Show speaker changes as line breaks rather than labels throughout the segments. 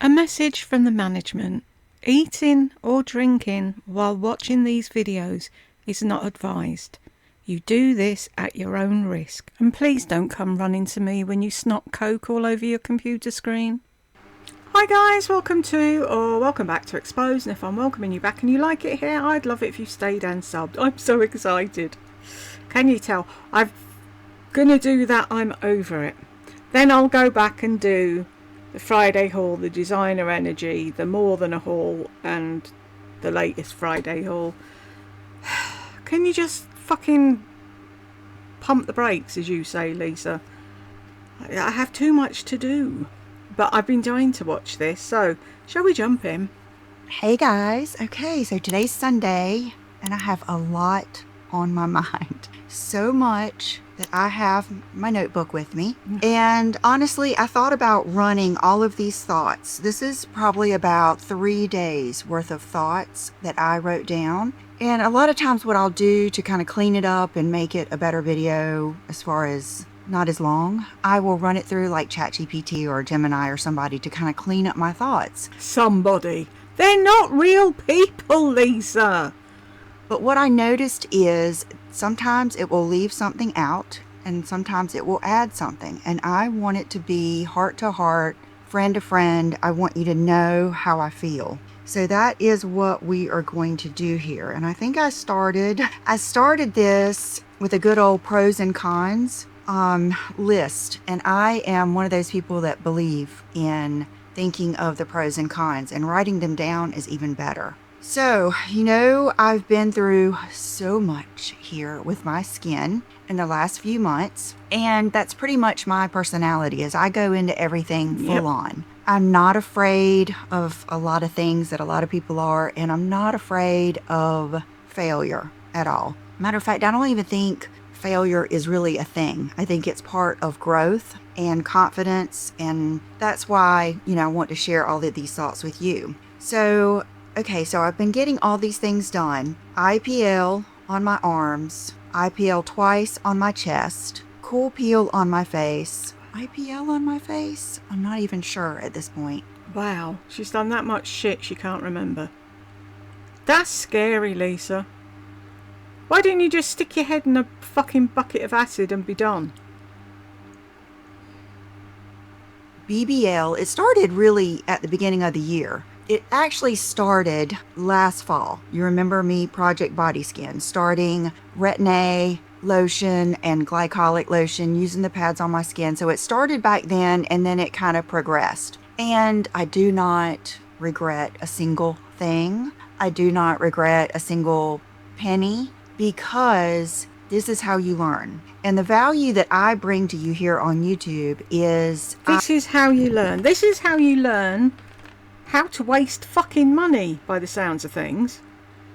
A message from the management. Eating or drinking while watching these videos is not advised. You do this at your own risk. And please don't come running to me when you snot coke all over your computer screen. Hi guys, welcome back to Exposed, and if I'm welcoming you back and you like it here, I'd love it if you stayed and subbed. I'm so excited. Can you tell? I'm gonna do that, I'm over it. Then I'll go back and do the Friday haul, the designer energy, the more than a haul, and the latest Friday haul. Can you just fucking pump the brakes, as you say, Lisa? I have too much to do. But I've been dying to watch this, so shall we jump in?
Hey guys, okay, so today's Sunday, and I have a lot on my mind. So much that I have my notebook with me. And honestly, I thought about running all of these thoughts. This is probably about 3 days worth of thoughts that I wrote down. And a lot of times what I'll do to kind of clean it up and make it a better video, as far as not as long, I will run it through like ChatGPT or Gemini or somebody to kind of clean up my thoughts.
Somebody. They're not real people, Lisa.
But what I noticed is sometimes it will leave something out and sometimes it will add something. And I want it to be heart to heart, friend to friend. I want you to know how I feel. So that is what we are going to do here. And I think I started this with a good old pros and cons list. And I am one of those people that believe in thinking of the pros and cons, and writing them down is even better. So, I've been through so much here with my skin in the last few months, and that's pretty much my personality, is I go into everything full on. I'm not afraid of a lot of things that a lot of people are, and I'm not afraid of failure at all. Matter of fact, I don't even think failure is really a thing. I think it's part of growth and confidence, and that's why, I want to share all of these thoughts with you. So I've been getting all these things done. IPL on my arms, IPL twice on my chest, cool peel on my face, IPL on my face? I'm not even sure at this point.
Wow, she's done that much shit she can't remember. That's scary, Lisa. Why didn't you just stick your head in a fucking bucket of acid and be done?
BBL, it started really at the beginning of the year. It actually started last fall. You remember me, Project Body Skin, starting Retin-A lotion and glycolic lotion, using the pads on my skin. So it started back then, and then it kind of progressed. And I do not regret a single thing. I do not regret a single penny, because this is how you learn. And the value that I bring to you here on YouTube is...
This is how you learn. This is how you learn how to waste fucking money, by the sounds of things.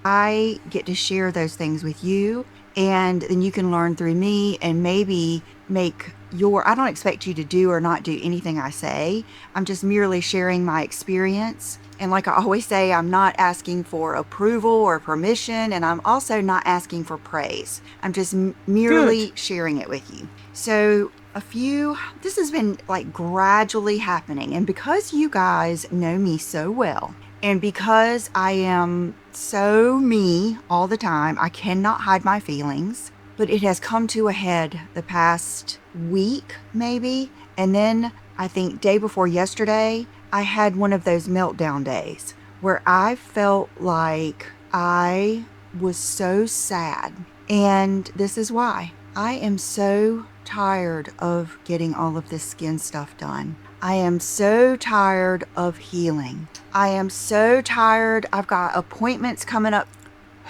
I get to share those things with you, and then you can learn through me and maybe make your... I don't expect you to do or not do anything I say. I'm just merely sharing my experience. And like I always say, I'm not asking for approval or permission, and I'm also not asking for praise. I'm just merely sharing it with you. So this has been like gradually happening. And because you guys know me so well, and because I am so me all the time, I cannot hide my feelings, but it has come to a head the past week, maybe. And then I think day before yesterday, I had one of those meltdown days where I felt like I was so sad. And this is why. I am so tired of getting all of this skin stuff done. I am so tired of healing. I am so tired. I've got appointments coming up.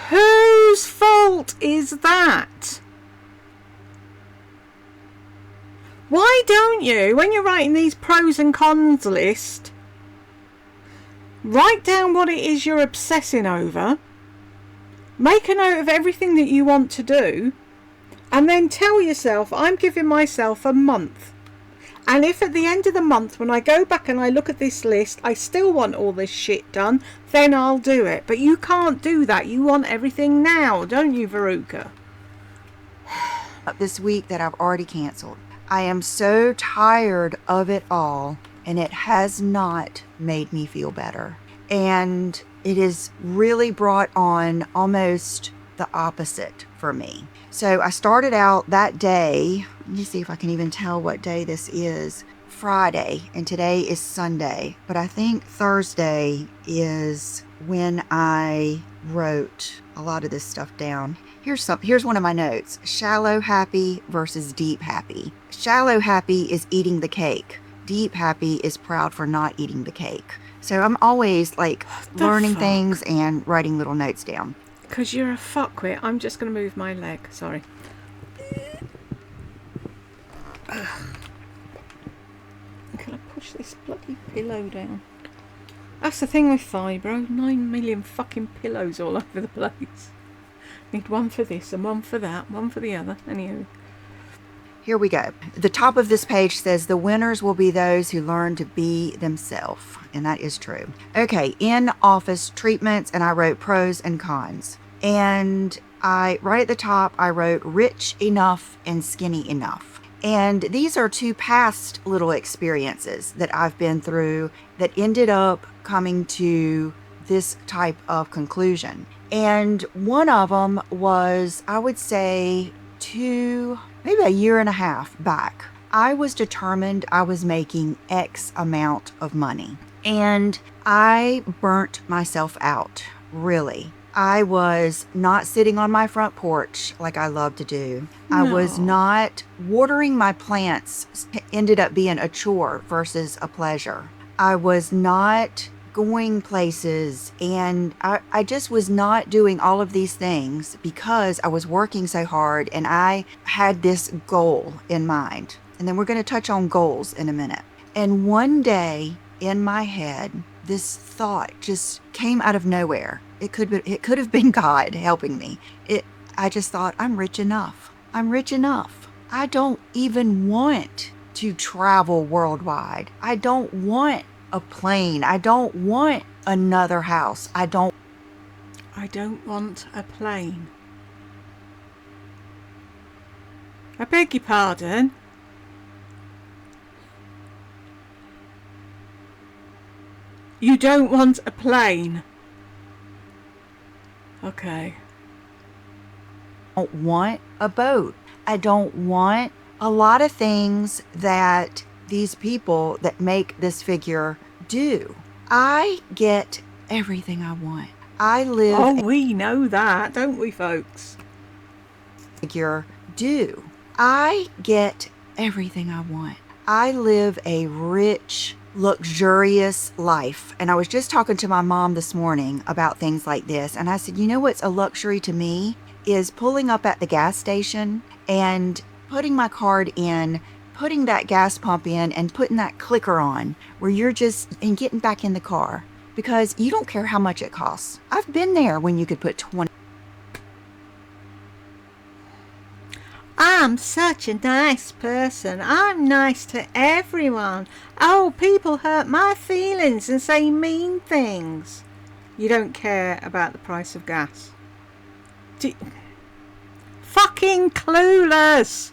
Whose fault is that? Why don't you, when you're writing these pros and cons list, write down what it is you're obsessing over, make a note of everything that you want to do, and then tell yourself, I'm giving myself a month. And if at the end of the month, when I go back and I look at this list, I still want all this shit done, then I'll do it. But you can't do that. You want everything now, don't you, Veruca?
This week that I've already canceled. I am so tired of it all. and it has not made me feel better. And it has really brought on almost the opposite for me. So I started out that day, let me see if I can even tell what day this is, Friday, and today is Sunday. But I think Thursday is when I wrote a lot of this stuff down. Here's one of my notes. Shallow happy versus deep happy. Shallow happy is eating the cake. Deep happy is proud for not eating the cake. So I'm always like learning things and writing little notes down.
Because you're a fuckwit. I'm just going to move my leg. Sorry. Can I push this bloody pillow down? That's the thing with fibro. 9 million fucking pillows all over the place. Need one for this and one for that, one for the other. Anywho.
Here we go. The top of this page says the winners will be those who learn to be themselves. And that is true. Okay, in office treatments, and I wrote pros and cons. And right at the top, I wrote rich enough and skinny enough. And these are two past little experiences that I've been through that ended up coming to this type of conclusion. And one of them was, I would say, maybe a year and a half back. I was determined I was making X amount of money. And I burnt myself out, really. I was not sitting on my front porch like I love to do. No. I was not watering my plants, ended up being a chore versus a pleasure. I was not going places, and I just was not doing all of these things because I was working so hard and I had this goal in mind. And then we're going to touch on goals in a minute. And one day in my head, this thought just came out of nowhere. It could have been God helping me. I just thought, I'm rich enough. I'm rich enough. I don't even want to travel worldwide. I don't want a plane. I don't want another house. I don't
want a plane. I beg your pardon? You don't want a plane? Okay.
I don't want a boat. I don't want a lot of things that these people that make this figure do. I get everything I want. I live.
Oh, we know that, don't we, folks?
Figure do. I get everything I want. I live a rich, luxurious life. And I was just talking to my mom this morning about things like this. And I said, you know what's a luxury to me is pulling up at the gas station and putting my card in, putting that gas pump in and putting that clicker on where you're and getting back in the car because you don't care how much it costs. I've been there when you could put 20.
I'm such a nice person. I'm nice to everyone. Oh, people hurt my feelings and say mean things. You don't care about the price of gas. Fucking clueless.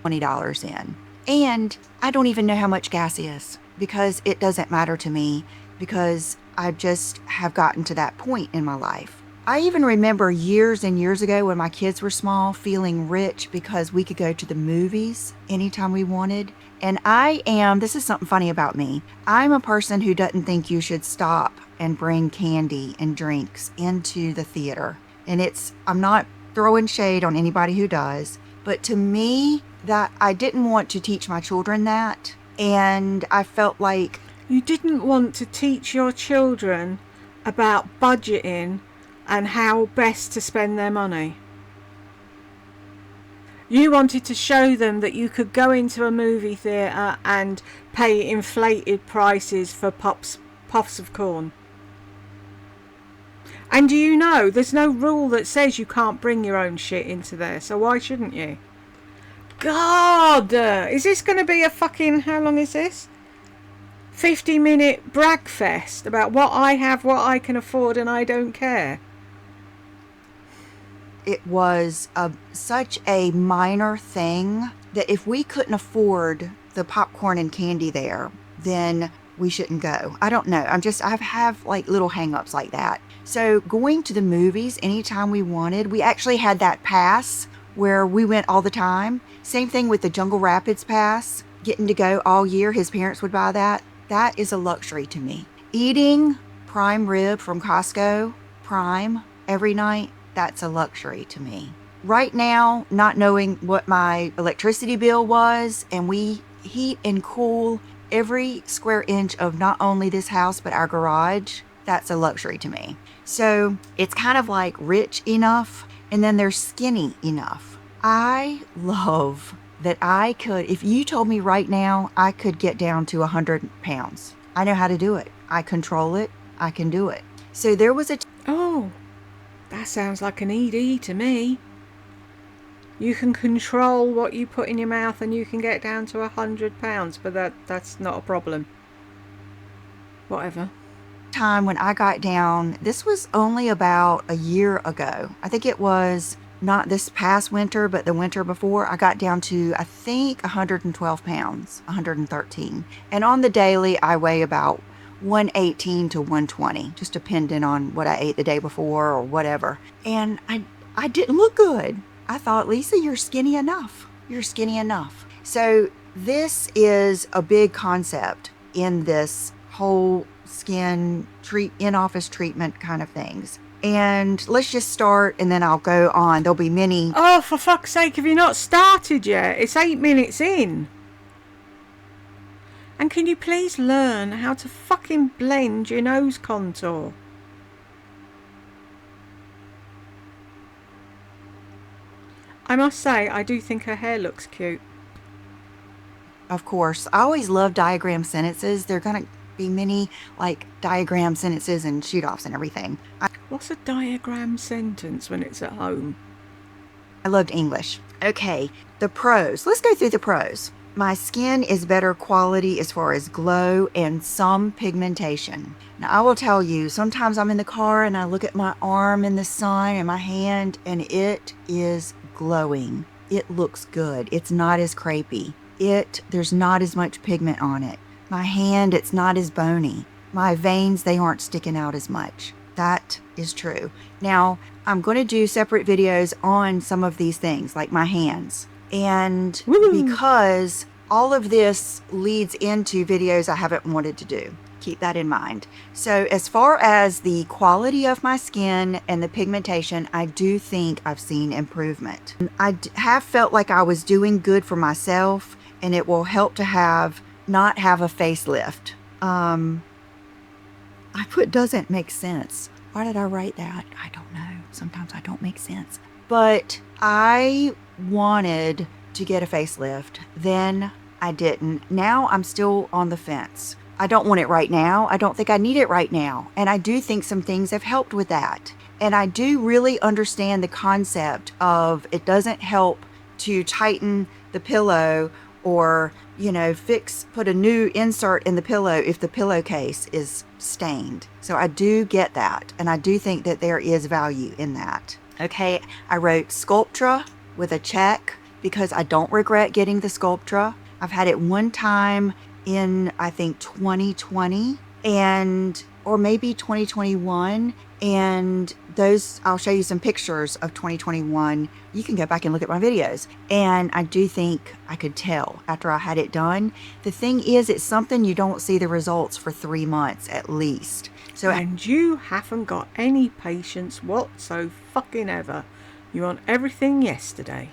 $20 in. And I don't even know how much gas is because it doesn't matter to me because I just have gotten to that point in my life. I even remember years and years ago when my kids were small feeling rich because we could go to the movies anytime we wanted. And this is something funny about me. I'm a person who doesn't think you should stop and bring candy and drinks into the theater. And I'm not throwing shade on anybody who does, but to me, that I didn't want to teach my children that. And I felt like...
You didn't want to teach your children about budgeting and how best to spend their money. You wanted to show them that you could go into a movie theatre and pay inflated prices for puffs of corn. And do you know, there's no rule that says you can't bring your own shit into there, so why shouldn't you? God! Is this going to be a fucking... How long is this? 50-minute brag fest about what I have, what I can afford, and I don't care.
it was such a minor thing that if we couldn't afford the popcorn and candy there, then we shouldn't go. I don't know. I have like little hang-ups like that. So going to the movies anytime we wanted, we actually had that pass where we went all the time. Same thing with the Jungle Rapids pass, getting to go all year. His parents would buy that. That is a luxury to me. Eating prime rib from Costco, prime, every night, that's a luxury to me. Right now, not knowing what my electricity bill was, and we heat and cool every square inch of not only this house, but our garage, that's a luxury to me. So it's kind of like rich enough, and then there's skinny enough. I love that I could, if you told me right now, I could get down to 100 pounds. I know how to do it. I control it. I can do it. So there was a...
Oh, that sounds like an ED to me. You can control what you put in your mouth and you can get down to 100 pounds, but that's not a problem. Whatever.
Time when I got down, this was only about a year ago. I think it was not this past winter, but the winter before. I got down to, I think, 112 pounds, 113. And on the daily, I weigh about 118 to 120, just depending on what I ate the day before or whatever. And I didn't look good. I thought, Lisa, you're skinny enough. You're skinny enough. So this is a big concept in this whole skin in-office treatment kind of things. And let's just start and then I'll go on. There'll be many.
Oh, for fuck's sake, have you not started yet? It's 8 minutes in. And can you please learn how to fucking blend your nose contour? I must say, I do think her hair looks cute.
Of course, I always love diagram sentences. They're going to be many like diagram sentences and shoot-offs and everything.
What's a diagram sentence when it's at home?
I loved English. Okay, the pros. Let's go through the pros. My skin is better quality as far as glow and some pigmentation. Now, I will tell you, sometimes I'm in the car and I look at my arm in the sun and my hand and it is glowing. It looks good. It's not as crepey. There's not as much pigment on it. My hand, it's not as bony. My veins, they aren't sticking out as much. That is true. Now, I'm going to do separate videos on some of these things, like my hands. And because all of this leads into videos I haven't wanted to do. Keep that in mind. So as far as the quality of my skin and the pigmentation, I do think I've seen improvement. I have felt like I was doing good for myself, and it will help to not have a facelift. I put doesn't make sense. Why did I write that? I don't know. Sometimes I don't make sense. But I wanted to get a facelift. Then I didn't. Now I'm still on the fence. I don't want it right now. I don't think I need it right now. And I do think some things have helped with that. And I do really understand the concept of it doesn't help to tighten the pillow or, put a new insert in the pillow if the pillowcase is stained. So I do get that. And I do think that there is value in that. Okay, I wrote Sculptra with a check because I don't regret getting the Sculptra. I've had it one time in, I think, 2020 or maybe 2021. And those, I'll show you some pictures of 2021. You can go back and look at my videos. And I do think I could tell after I had it done. The thing is, it's something you don't see the results for 3 months at least. So,
and you haven't got any patience whatsoever fucking ever. You want everything yesterday.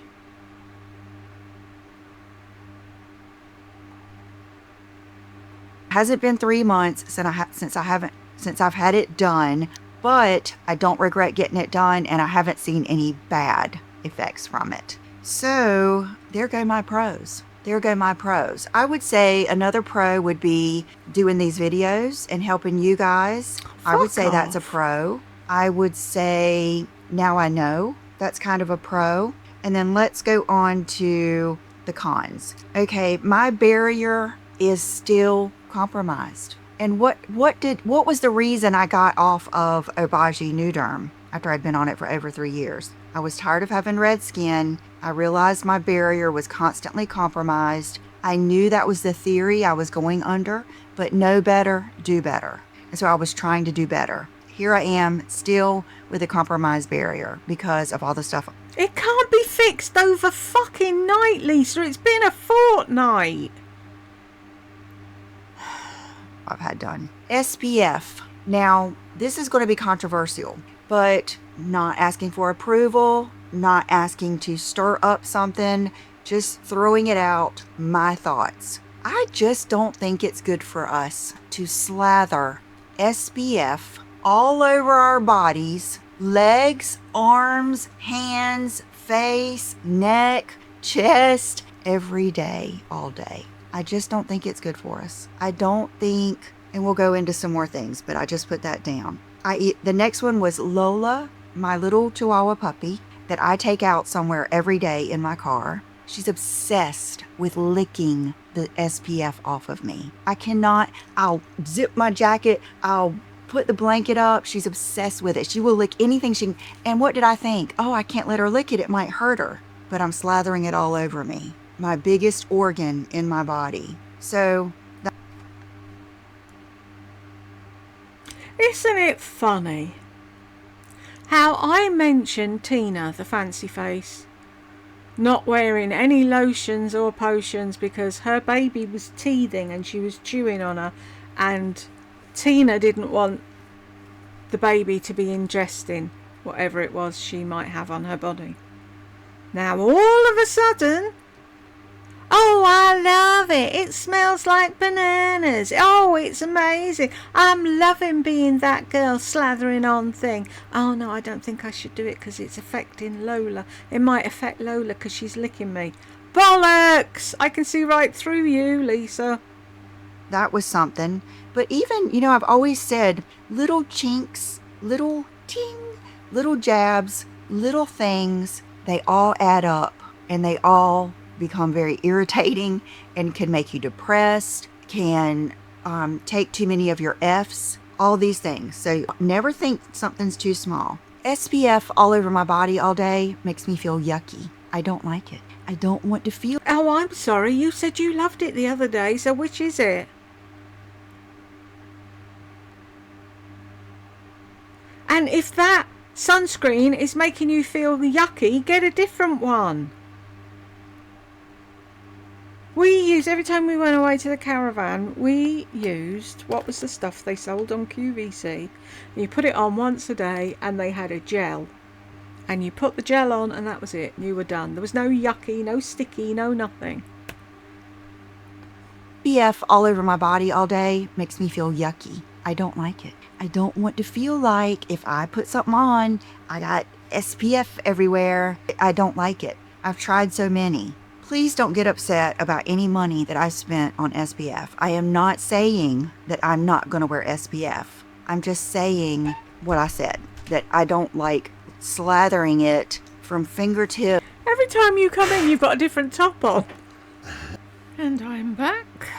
Hasn't been 3 months since I've had it done, but I don't regret getting it done, and I haven't seen any bad effects from it. So there go my pros. I would say another pro would be doing these videos and helping you guys. I would say that's a pro. I would say now I know. That's kind of a pro. And then let's go on to the cons. Okay, my barrier is still compromised. And what was the reason I got off of Obagi Nuderm? after I'd been on it for over 3 years. I was tired of having red skin. I realized my barrier was constantly compromised. I knew that was the theory I was going under, but know better, do better. And so I was trying to do better. Here I am, still with a compromised barrier because of all the stuff.
It can't be fixed over fucking night, Lisa. It's been a fortnight.
I've had done. SPF. Now, this is going to be controversial, but not asking for approval, not asking to stir up something, just throwing it out, my thoughts. I just don't think it's good for us to slather SPF all over our bodies, legs, arms, hands, face, neck, chest, every day, all day. I just don't think it's good for us. I don't think, and we'll go into some more things, but I just put that down. The next one was Lola, my little Chihuahua puppy that I take out somewhere every day in my car. She's obsessed with licking the SPF off of me. I cannot, I'll zip my jacket, I'll put the blanket up. She's obsessed with it. She will lick anything she can. And what did I think? Oh, I can't let her lick it. It might hurt her. But I'm slathering it all over me. My biggest organ in my body. So,
isn't it funny how I mentioned Tina, the fancy face, not wearing any lotions or potions because her baby was teething and she was chewing on her, and Tina didn't want the baby to be ingesting whatever it was she might have on her body. Now all of a sudden, oh, I love it. It smells like bananas. Oh, it's amazing. I'm loving being that girl slathering on thing. Oh, no, I don't think I should do it because it's affecting Lola. It might affect Lola because she's licking me. Bollocks! I can see right through you, Lisa.
that was something. But even, I've always said little chinks, little ting, little jabs, little things, they all add up and they all become very irritating and can make you depressed, can take too many of your F's, all these things. So never think something's too small. SPF all over my body all day makes me feel yucky. I don't like it. I don't want to feel.
Oh, I'm sorry. You said you loved it the other day, so which is it? And if that sunscreen is making you feel yucky, get a different one. Every time we went away to the caravan, we used, what was the stuff they sold on QVC? You put it on once a day and they had a gel. And you put the gel on and that was it. You were done. There was no yucky, no sticky, no nothing.
SPF all over my body all day makes me feel yucky. I don't like it. I don't want to feel like if I put something on, I got SPF everywhere. I don't like it. I've tried so many. Please don't get upset about any money that I spent on SPF. I am not saying that I'm not going to wear SPF. I'm just saying what I said, that I don't like slathering it from fingertip.
Every time you come in, you've got a different top on. And I'm back.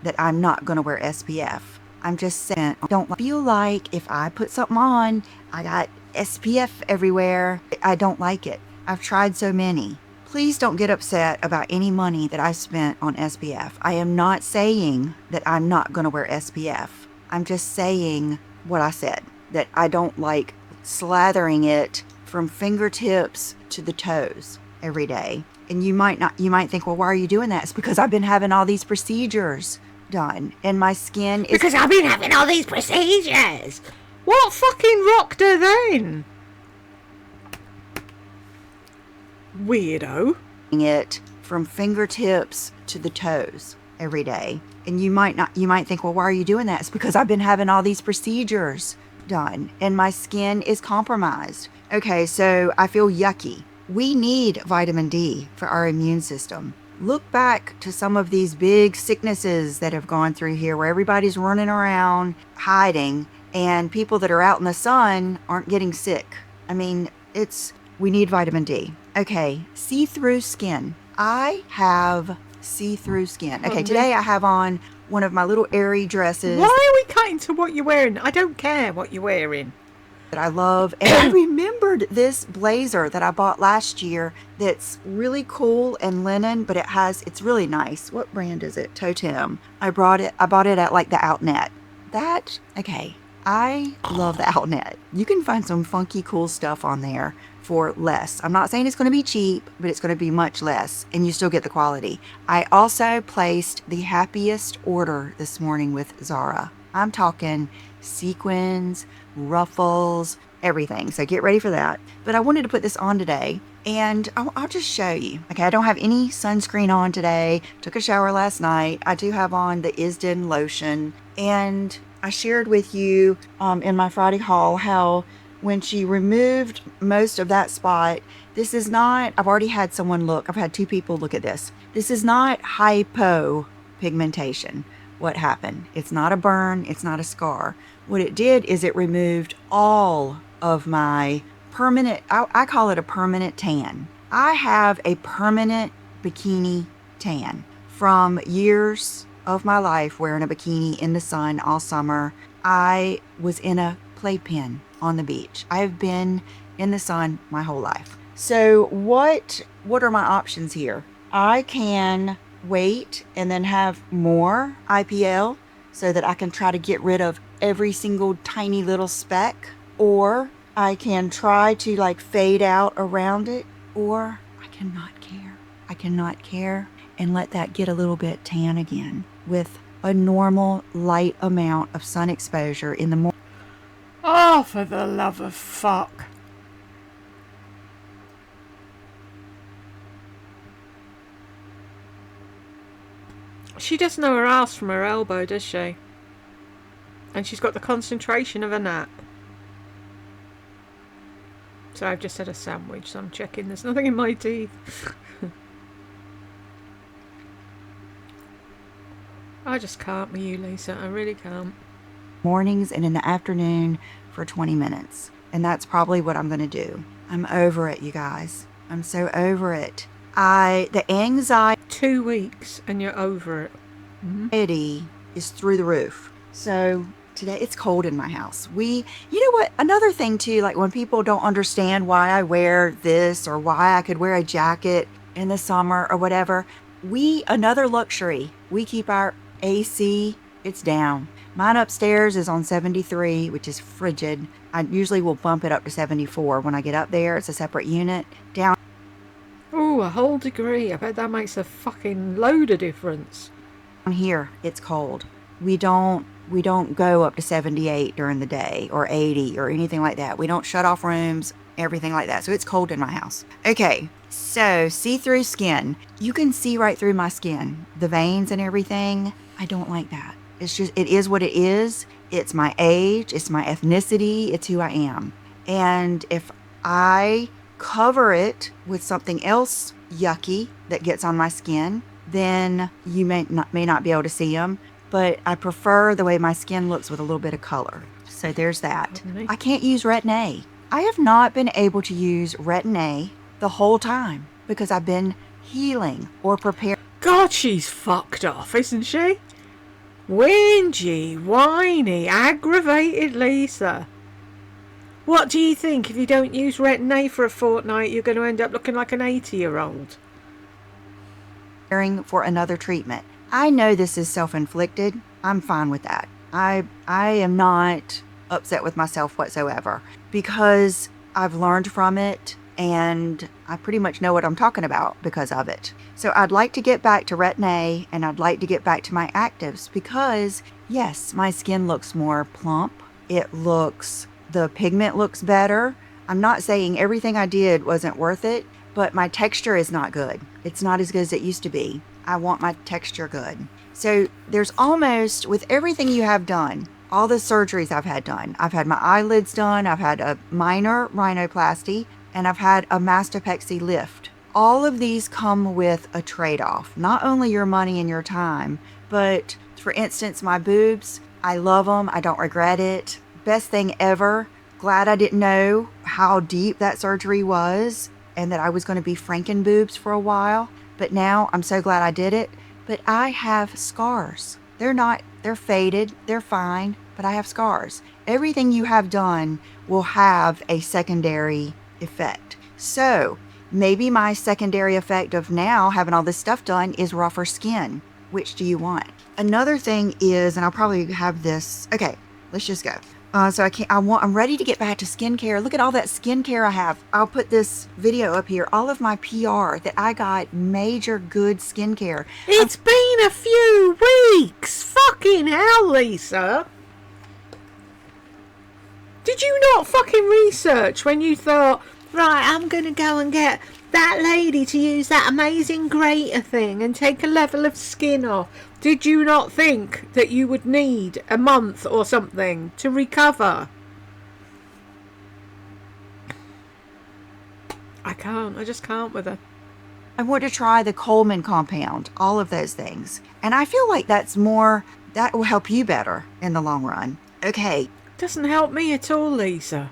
That I'm not going to wear SPF. I'm just saying, I don't feel like if I put something on, I got SPF everywhere. I don't like it. I've tried so many. Please don't get upset about any money that I spent on SPF. I am not saying that I'm not going to wear SPF. I'm just saying what I said, that I don't like slathering it from fingertips to the toes every day. And you might think, well, why are you doing that? It's because I've been having all these procedures done and my skin is...
Because I've been having all these procedures. What fucking rocked her then? Weirdo.
It from fingertips to the toes every day. And you might think, well, why are you doing that? It's because I've been having all these procedures done and my skin is compromised. Okay, so I feel yucky. We need vitamin D for our immune system. Look back to some of these big sicknesses that have gone through here where everybody's running around hiding and people that are out in the sun aren't getting sick. I mean, we need vitamin D. Okay, see-through skin. I have see-through skin. Okay, today I have on one of my little airy dresses.
Why are we cutting to what you're wearing? I don't care what you're wearing.
that I love. And I remembered this blazer that I bought last year that's really cool and linen, but it's really nice. What brand is it? Totem. I bought it at like the Outnet. Okay, I love the Outnet. You can find some funky cool stuff on there for less. I'm not saying it's going to be cheap, but it's going to be much less, and you still get the quality. I also placed the happiest order this morning with Zara. I'm talking sequins, ruffles, everything. So get ready for that. But I wanted to put this on today, and I'll just show you. Okay, I don't have any sunscreen on today. Took a shower last night. I do have on the Isden lotion, and I shared with you in my Friday haul how when she removed most of that spot, this is not, I've already had someone look, I've had 2 people look at this. This is not hypopigmentation. What happened? It's not a burn, it's not a scar. What it did is it removed all of my permanent, I call it a permanent tan. I have a permanent bikini tan from years of my life wearing a bikini in the sun all summer. I was in a playpen on the beach. I have been in the sun my whole life. So what are my options here? I can wait and then have more IPL so that I can try to get rid of every single tiny little speck, or I can try to like fade out around it, or I cannot care. I cannot care and let that get a little bit tan again with a normal light amount of sun exposure in the morning.
Oh, for the love of fuck. She doesn't know her ass from her elbow, does she? And she's got the concentration of a gnat. So I've just had a sandwich, so I'm checking there's nothing in my teeth. I just can't with you, Lisa. I really can't.
Mornings and in the afternoon for 20 minutes. And that's probably what I'm going to do. I'm over it, you guys. I'm so over it. The anxiety
2 weeks and you're over it.
is through the roof. So today it's cold in my house. You know what? Another thing too, like when people don't understand why I wear this or why I could wear a jacket in the summer or whatever. Another luxury. We keep our AC, it's down. Mine upstairs is on 73, which is frigid. I usually will bump it up to 74 when I get up there. It's a separate unit. Down
Oh, a whole degree. I bet that makes a fucking load of difference.
here, it's cold. We don't go up to 78 during the day or 80 or anything like that. We don't shut off rooms, everything like that. So it's cold in my house. Okay, so see-through skin. You can see right through my skin, the veins and everything. I don't like that. It's just, it is what it is. It's my age, it's my ethnicity, it's who I am. And if I cover it with something else yucky that gets on my skin, then you may not be able to see them. But I prefer the way my skin looks with a little bit of color. So there's that. I can't use Retin-A. I have not been able to use Retin-A the whole time because I've been healing or preparing.
God, she's fucked off, isn't she? Whingy, whiny, aggravated Lisa. What do you think? If you don't use Retin-A for a fortnight, you're going to end up looking like an 80-year-old.
For another treatment. I know this is self-inflicted. I'm fine with that. I am not upset with myself whatsoever because I've learned from it and I pretty much know what I'm talking about because of it. So I'd like to get back to Retin-A and I'd like to get back to my actives because yes, my skin looks more plump. The pigment looks better. I'm not saying everything I did wasn't worth it, but my texture is not good. It's not as good as it used to be. I want my texture good. So there's almost, with everything you have done, all the surgeries I've had done, I've had my eyelids done, I've had a minor rhinoplasty, and I've had a mastopexy lift. All of these come with a trade-off. Not only your money and your time, but for instance, my boobs, I love them. I don't regret it. Best thing ever. Glad I didn't know how deep that surgery was and that I was going to be Franken boobs for a while. But now I'm so glad I did it. But I have scars. They're faded. They're fine. but I have scars. Everything you have done will have a secondary effect. So maybe my secondary effect of now having all this stuff done is rougher skin. Which do you want? Another thing is, and I'll probably have this. Okay, let's just go. I'm ready to get back to skincare. Look at all that skincare I have. I'll put this video up here. All of my PR that I got major good skincare.
It's been a few weeks. Fucking hell, Lisa. Did you not fucking research when you thought, right, I'm going to go and get that lady to use that amazing grater thing and take a level of skin off? Did you not think that you would need a month or something to recover? I just can't with her.
I want to try the Coleman compound, all of those things. And I feel like that will help you better in the long run. Okay.
Doesn't help me at all, Lisa.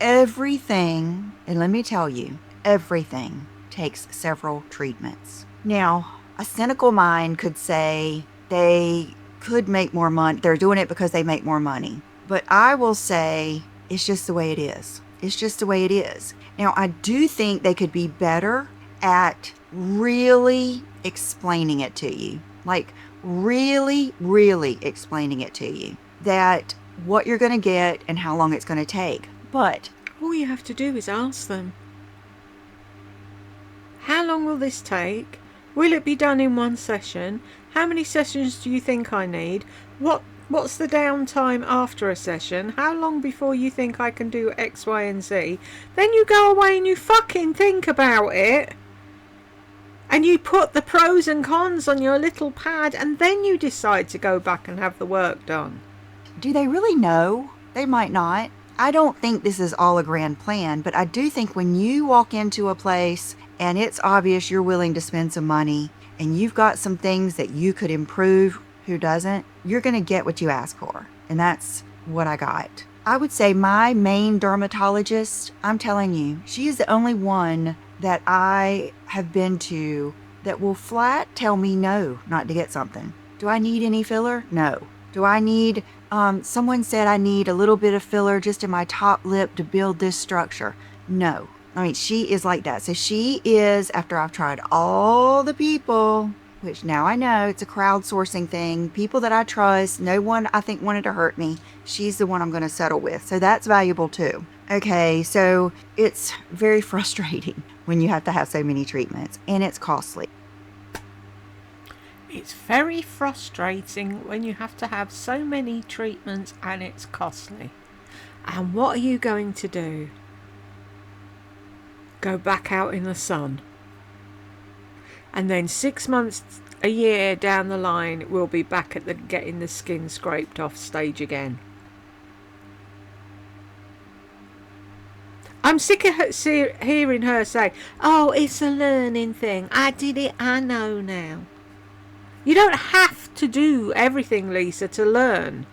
Everything, and let me tell you, everything takes several treatments. Now, a cynical mind could say they could make more money. They're doing it because they make more money. But I will say it's just the way it is. It's just the way it is. Now, I do think they could be better at really explaining it to you. Like, really, really explaining it to you. That what you're going to get and how long it's going to take. But
all you have to do is ask them. How long will this take? Will it be done in one session? How many sessions do you think I need? What's the downtime after a session? How long before you think I can do X, Y, and Z? Then you go away and you fucking think about it. And you put the pros and cons on your little pad, and then you decide to go back and have the work done.
Do they really know? They might not. I don't think this is all a grand plan, but I do think when you walk into a place and it's obvious you're willing to spend some money and you've got some things that you could improve, who doesn't? You're going to get what you ask for. And that's what I got. I would say my main dermatologist, I'm telling you, she is the only one that I have been to that will flat tell me no, not to get something. Do I need any filler? No. Do I need, someone said I need a little bit of filler just in my top lip to build this structure. No. I mean, she is like that. So she is, after I've tried all the people, which now I know it's a crowdsourcing thing, people that I trust, no one I think wanted to hurt me, she's the one I'm going to settle with. So that's valuable too. Okay, so it's very frustrating when you have to have so many treatments, and it's costly.
It's very frustrating when you have to have so many treatments and it's costly. And what are you going to do? Go back out in the sun. And then 6 months, a year down the line, we'll be back at the getting the skin scraped off stage again. I'm sick of hearing her say, oh, it's a learning thing. I did it, I know now. You don't have to do everything, Lisa, to learn.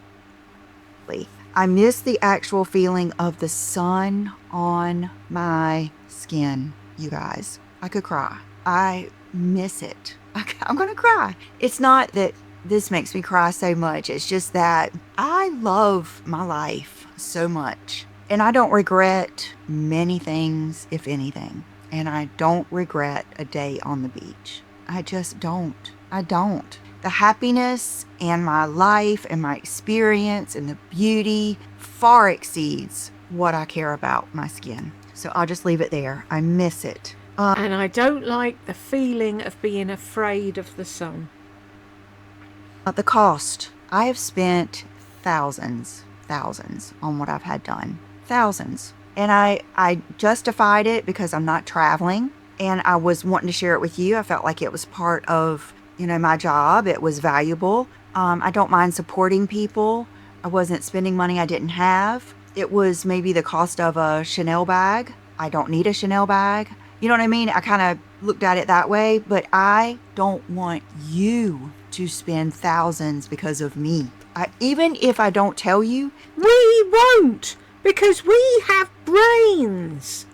I miss the actual feeling of the sun on my skin, you guys. I could cry. I miss it. I'm going to cry. It's not that this makes me cry so much. It's just that I love my life so much. And I don't regret many things, if anything. And I don't regret a day on the beach. I just don't. I don't. The happiness and my life and my experience and the beauty far exceeds what I care about my skin. So I'll just leave it there. I miss it.
And I don't like the feeling of being afraid of the sun.
The cost. I have spent thousands on what I've had done. Thousands. And I justified it because I'm not traveling. And I was wanting to share it with you. I felt like it was part of my job. It was valuable. I don't mind supporting people. I wasn't spending money I didn't have. It was maybe the cost of a Chanel bag. I don't need a Chanel bag. You know what I mean? I kind of looked at it that way, but I don't want you to spend thousands because of me. Even if I don't tell you.
We won't, because we have brains.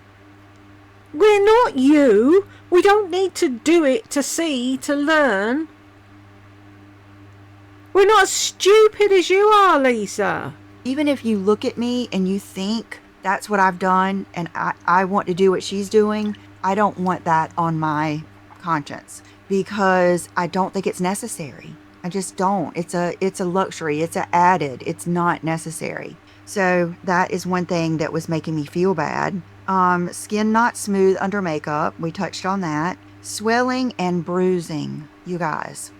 We're not you. We don't need to do it to see, to learn. We're not as stupid as you are, Lisa.
Even if you look at me and you think that's what I've done and I want to do what she's doing, I don't want that on my conscience because I don't think it's necessary. I just don't. It's a luxury. It's a added. It's not necessary. So that is one thing that was making me feel bad. Skin not smooth under makeup. We touched on that. Swelling and bruising, you guys.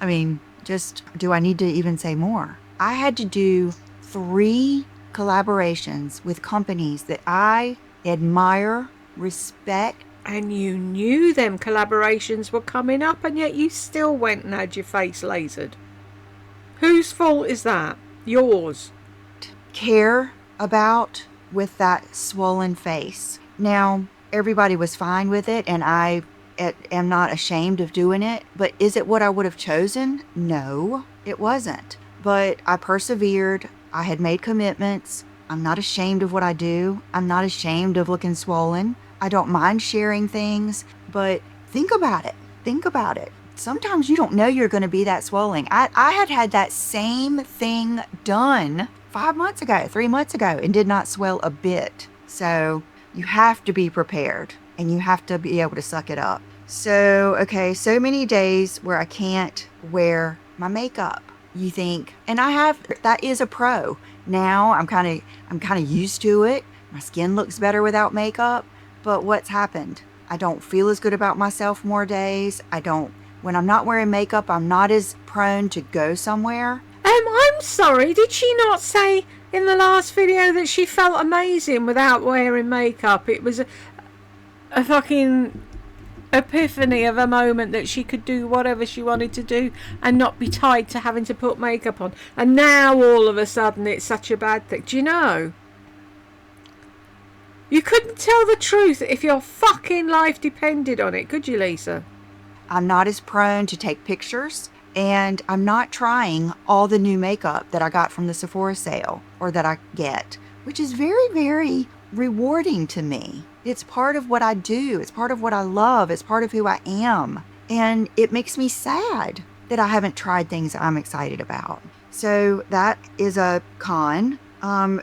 I mean, just do I need to even say more? I had to do 3 collaborations with companies that I admire, respect.
And you knew them collaborations were coming up, and yet you still went and had your face lasered. Whose fault is that? Yours.
Care about with that swollen face. Now, everybody was fine with it, and I am not ashamed of doing it, but is it what I would have chosen? No, it wasn't. But I persevered. I had made commitments. I'm not ashamed of what I do. I'm not ashamed of looking swollen. I don't mind sharing things, but think about it. Think about it. Sometimes you don't know you're going to be that swollen. I had that same thing done 5 months ago, 3 months ago, and did not swell a bit. So you have to be prepared and you have to be able to suck it up. So, okay, so many days where I can't wear my makeup. You think, and that is a pro. Now I'm kind of used to it. My skin looks better without makeup. But what's happened? I don't feel as good about myself more days. When I'm not wearing makeup, I'm not as prone to go somewhere.
I'm sorry, did she not say in the last video that she felt amazing without wearing makeup? It was a fucking epiphany of a moment that she could do whatever she wanted to do and not be tied to having to put makeup on. And now all of a sudden it's such a bad thing. Do you know? You couldn't tell the truth if your fucking life depended on it, could you, Lisa?
I'm not as prone to take pictures, and I'm not trying all the new makeup that I got from the Sephora sale or that I get, which is very, very rewarding to me. It's part of what I do. It's part of what I love. It's part of who I am. And it makes me sad that I haven't tried things I'm excited about. So that is a con.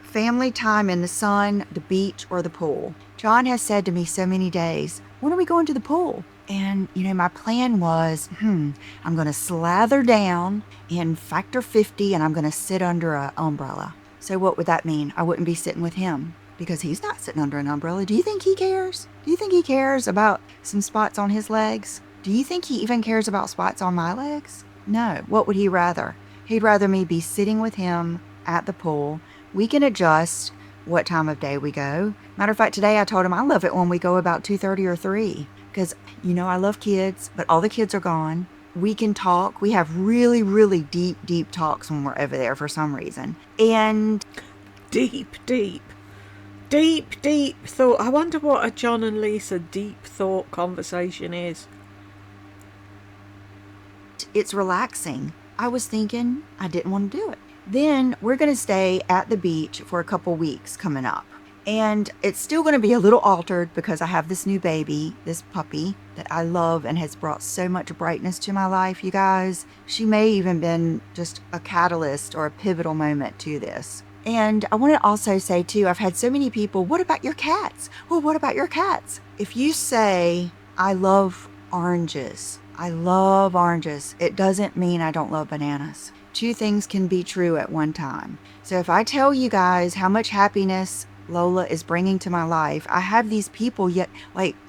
Family time in the sun, the beach, or the pool. John has said to me so many days, when are we going to the pool? And, my plan was, I'm going to slather down in factor 50 and I'm going to sit under an umbrella. So what would that mean? I wouldn't be sitting with him because he's not sitting under an umbrella. Do you think he cares? Do you think he cares about some spots on his legs? Do you think he even cares about spots on my legs? No. What would he rather? He'd rather me be sitting with him at the pool. We can adjust what time of day we go. Matter of fact, today I told him I love it when we go about 2:30 or 3 because, I love kids, but all the kids are gone. We can talk. We have really, really deep, deep talks when we're over there for some reason. And
deep thought. I wonder what a John and Lisa deep thought conversation is.
It's relaxing. I was thinking I didn't want to do it. Then we're going to stay at the beach for a couple weeks coming up. And it's still going to be a little altered because I have this new baby, this puppy that I love and has brought so much brightness to my life, you guys. She may even been just a catalyst or a pivotal moment to this. And I want to also say too, I've had so many people, what about your cats? Well, what about your cats? If you say, I love oranges, it doesn't mean I don't love bananas. 2 things can be true at one time. So if I tell you guys how much happiness Lola is bringing to my life, I have these people yet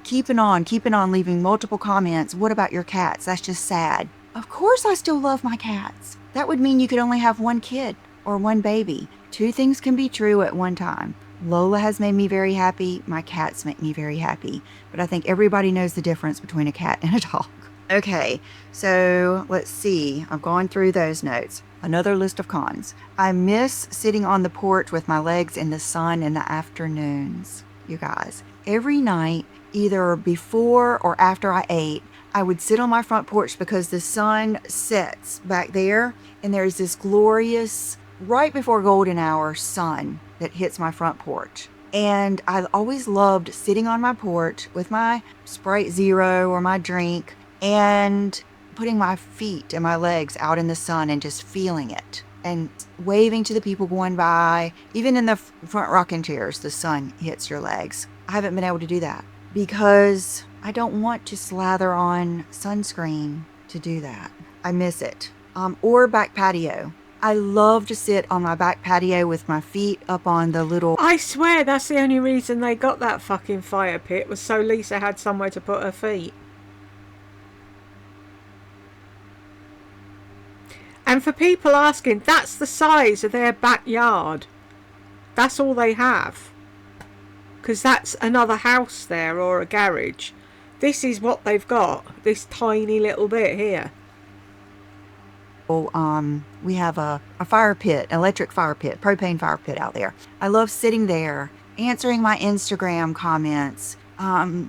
keeping on, leaving multiple comments. What about your cats? That's just sad. Of course I still love my cats. That would mean you could only have 1 kid or 1 baby. 2 things can be true at one time. Lola has made me very happy. My cats make me very happy. But I think everybody knows the difference between a cat and a dog. Okay, so let's see. I've gone through those notes. Another list of cons. I miss sitting on the porch with my legs in the sun in the afternoons. You guys, every night, either before or after I ate, I would sit on my front porch because the sun sets back there and there's this glorious, right before golden hour sun that hits my front porch. And I always loved sitting on my porch with my Sprite Zero or my drink and putting my feet and my legs out in the sun and just feeling it and waving to the people going by. Even in the front rocking chairs, the sun hits your legs. I haven't been able to do that because I don't want to slather on sunscreen to do that. I miss it. Or back patio. I love to sit on my back patio with my feet up on the little...
I swear that's the only reason they got that fucking fire pit, was so Lisa had somewhere to put her feet. And for people asking, that's the size of their backyard. That's all they have. Because that's another house there or a garage. This is what they've got. This tiny little bit here.
We have a fire pit, electric fire pit, propane fire pit out there. I love sitting there, answering my Instagram comments,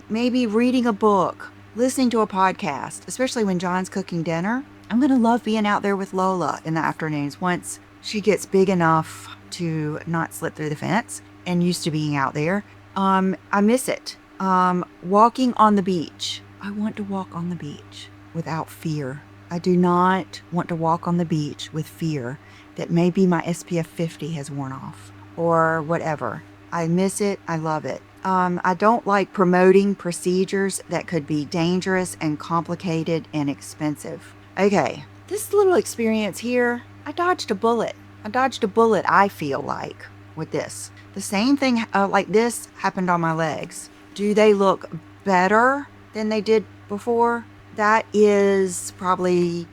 maybe reading a book, listening to a podcast, especially when John's cooking dinner. I'm going to love being out there with Lola in the afternoons once she gets big enough to not slip through the fence and used to being out there. I miss it. Walking on the beach. I want to walk on the beach without fear. I do not want to walk on the beach with fear that maybe my SPF 50 has worn off or whatever. I miss it. I love it. I don't like promoting procedures that could be dangerous and complicated and expensive. Okay, this little experience here, I dodged a bullet. I feel like, with this. The same thing like this happened on my legs. Do they look better than they did before? That is probably,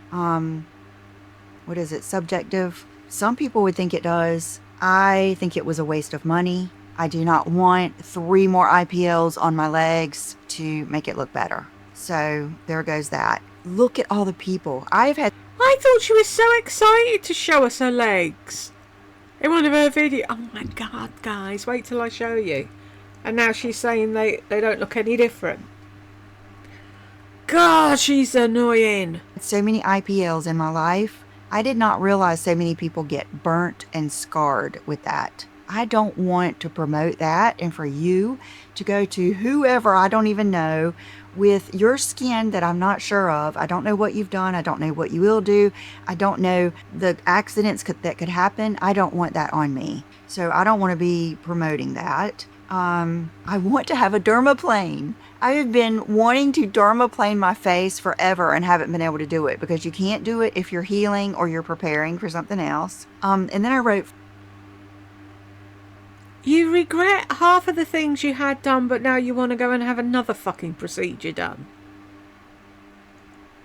subjective. Some people would think it does. I think it was a waste of money. I do not want 3 more IPLs on my legs to make it look better. So there goes that. Look at all the people. I
thought she was so excited to show us her legs in one of her videos. Oh my God, guys, wait till I show you. And now she's saying they don't look any different. God, she's annoying.
So many IPLs in my life. I did not realize so many people get burnt and scarred with that. I don't want to promote that, and for you to go to whoever I don't even know with your skin that I'm not sure of. I don't know what you've done. I don't know what you will do. I don't know the accidents that could happen. I don't want that on me. So I don't want to be promoting that. I want to have a dermaplane. I have been wanting to dermaplane my face forever and haven't been able to do it because you can't do it if you're healing or you're preparing for something else. And then I wrote...
You regret half of the things you had done, but now you want to go and have another fucking procedure done.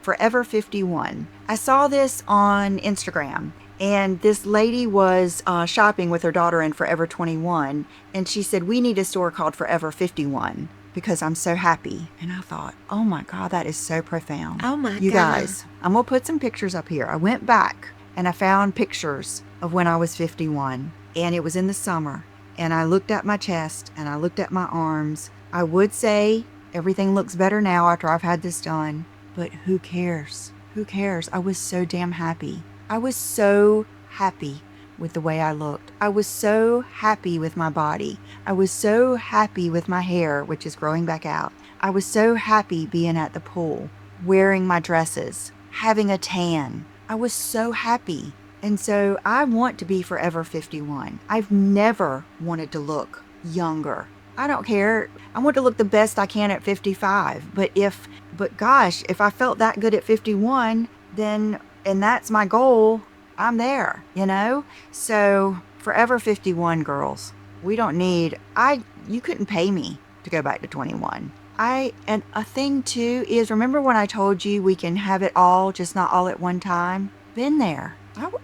Forever 51. I saw this on Instagram, and this lady was shopping with her daughter in Forever 21, and she said, we need a store called Forever 51 because I'm so happy. And I thought, oh my God, that is so profound.
Oh my God.
You guys, I'm going to put some pictures up here. I went back and I found pictures of when I was 51, and it was in the summer. And I looked at my chest and I looked at my arms. I would say everything looks better now after I've had this done, but who cares? Who cares? I was so damn happy. I was so happy with the way I looked. I was so happy with my body. I was so happy with my hair, which is growing back out. I was so happy being at the pool, wearing my dresses, having a tan. I was so happy. And so I want to be Forever 51. I've never wanted to look younger. I don't care. I want to look the best I can at 55. But gosh, if I felt that good at 51, then, and that's my goal, I'm there, you know? So Forever 51, girls, we don't need, you couldn't pay me to go back to 21. And a thing too is, remember when I told you we can have it all, just not all at one time? Been there.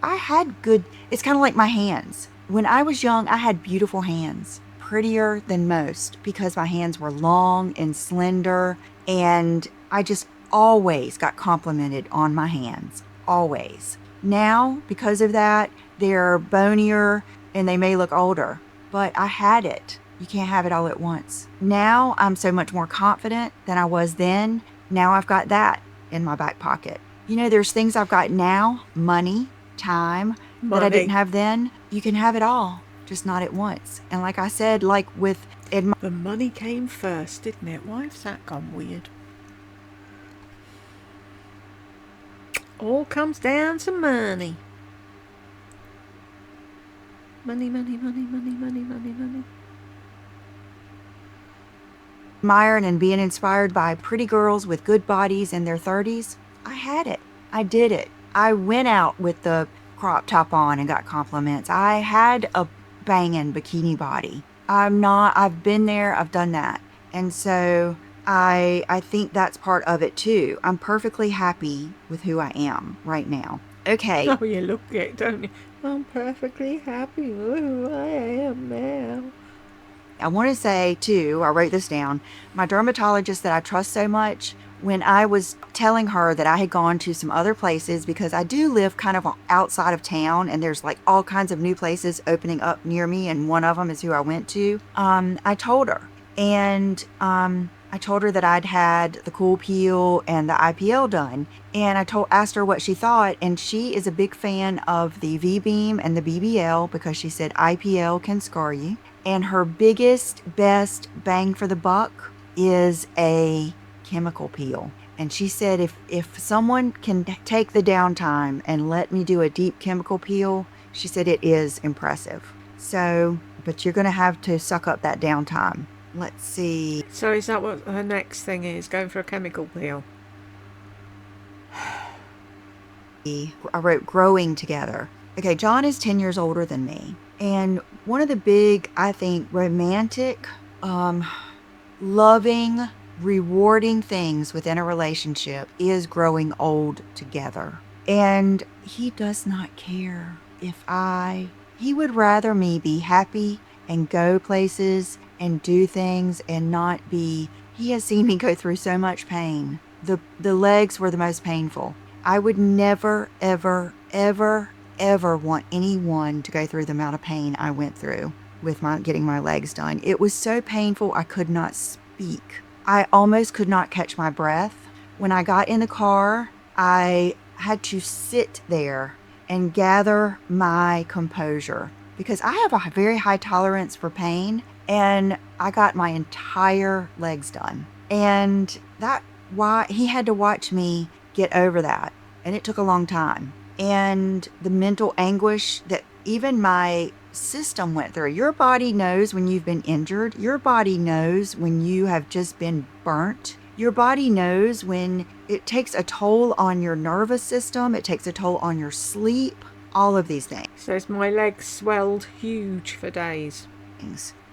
I had good, it's kind of like my hands. When I was young, I had beautiful hands, prettier than most because my hands were long and slender, and I just always got complimented on my hands, always. Now, because of that, they're bonier and they may look older, but I had it. You can't have it all at once. Now, I'm so much more confident than I was then. Now I've got that in my back pocket. You know, there's things I've got now, money, time, that I didn't have then. You can have it all, just not at once. And like I said, like with
the money came first, didn't it? Why has that gone weird? All comes down to money. Money, money, money, money, money, money, money.
Admiring and being inspired by pretty girls with good bodies in their 30s, I had it. I did it. I went out with the crop top on and got compliments. I had a banging bikini body. I've been there, I've done that. And so I think that's part of it too. I'm perfectly happy with who I am right now. Okay.
Oh, you look it, don't you? I'm perfectly happy with who I am now.
I want to say too, I wrote this down, my dermatologist that I trust so much, when I was telling her that I had gone to some other places, because I do live kind of outside of town and there's like all kinds of new places opening up near me, and one of them is who I went to. I told her, and I told her that I'd had the cool peel and the IPL done, and asked her what she thought, and she is a big fan of the V-beam and the BBL because she said IPL can scar you. And her biggest, best bang for the buck is a chemical peel. And she said if someone can take the downtime and let me do a deep chemical peel, she said it is impressive. So, but you're going to have to suck up that downtime. Let's see.
So is that what her next thing is? Going for a chemical peel?
I wrote growing together. Okay, John is 10 years older than me. And one of the big, I think, romantic, loving, rewarding things within a relationship is growing old together. And he does not care he would rather me be happy and go places and do things and not be, he has seen me go through so much pain. The legs were the most painful. I would never, ever, ever, ever want anyone to go through the amount of pain I went through with getting my legs done. It was so painful I could not speak. I almost could not catch my breath. When I got in the car, I had to sit there and gather my composure because I have a very high tolerance for pain, and I got my entire legs done. And why he had to watch me get over that, and it took a long time. And the mental anguish that even my system went through. Your body knows when you've been injured. Your body knows when you have just been burnt. Your body knows when it takes a toll on your nervous system. It takes a toll on your sleep. All of these things.
Says my legs swelled huge for days.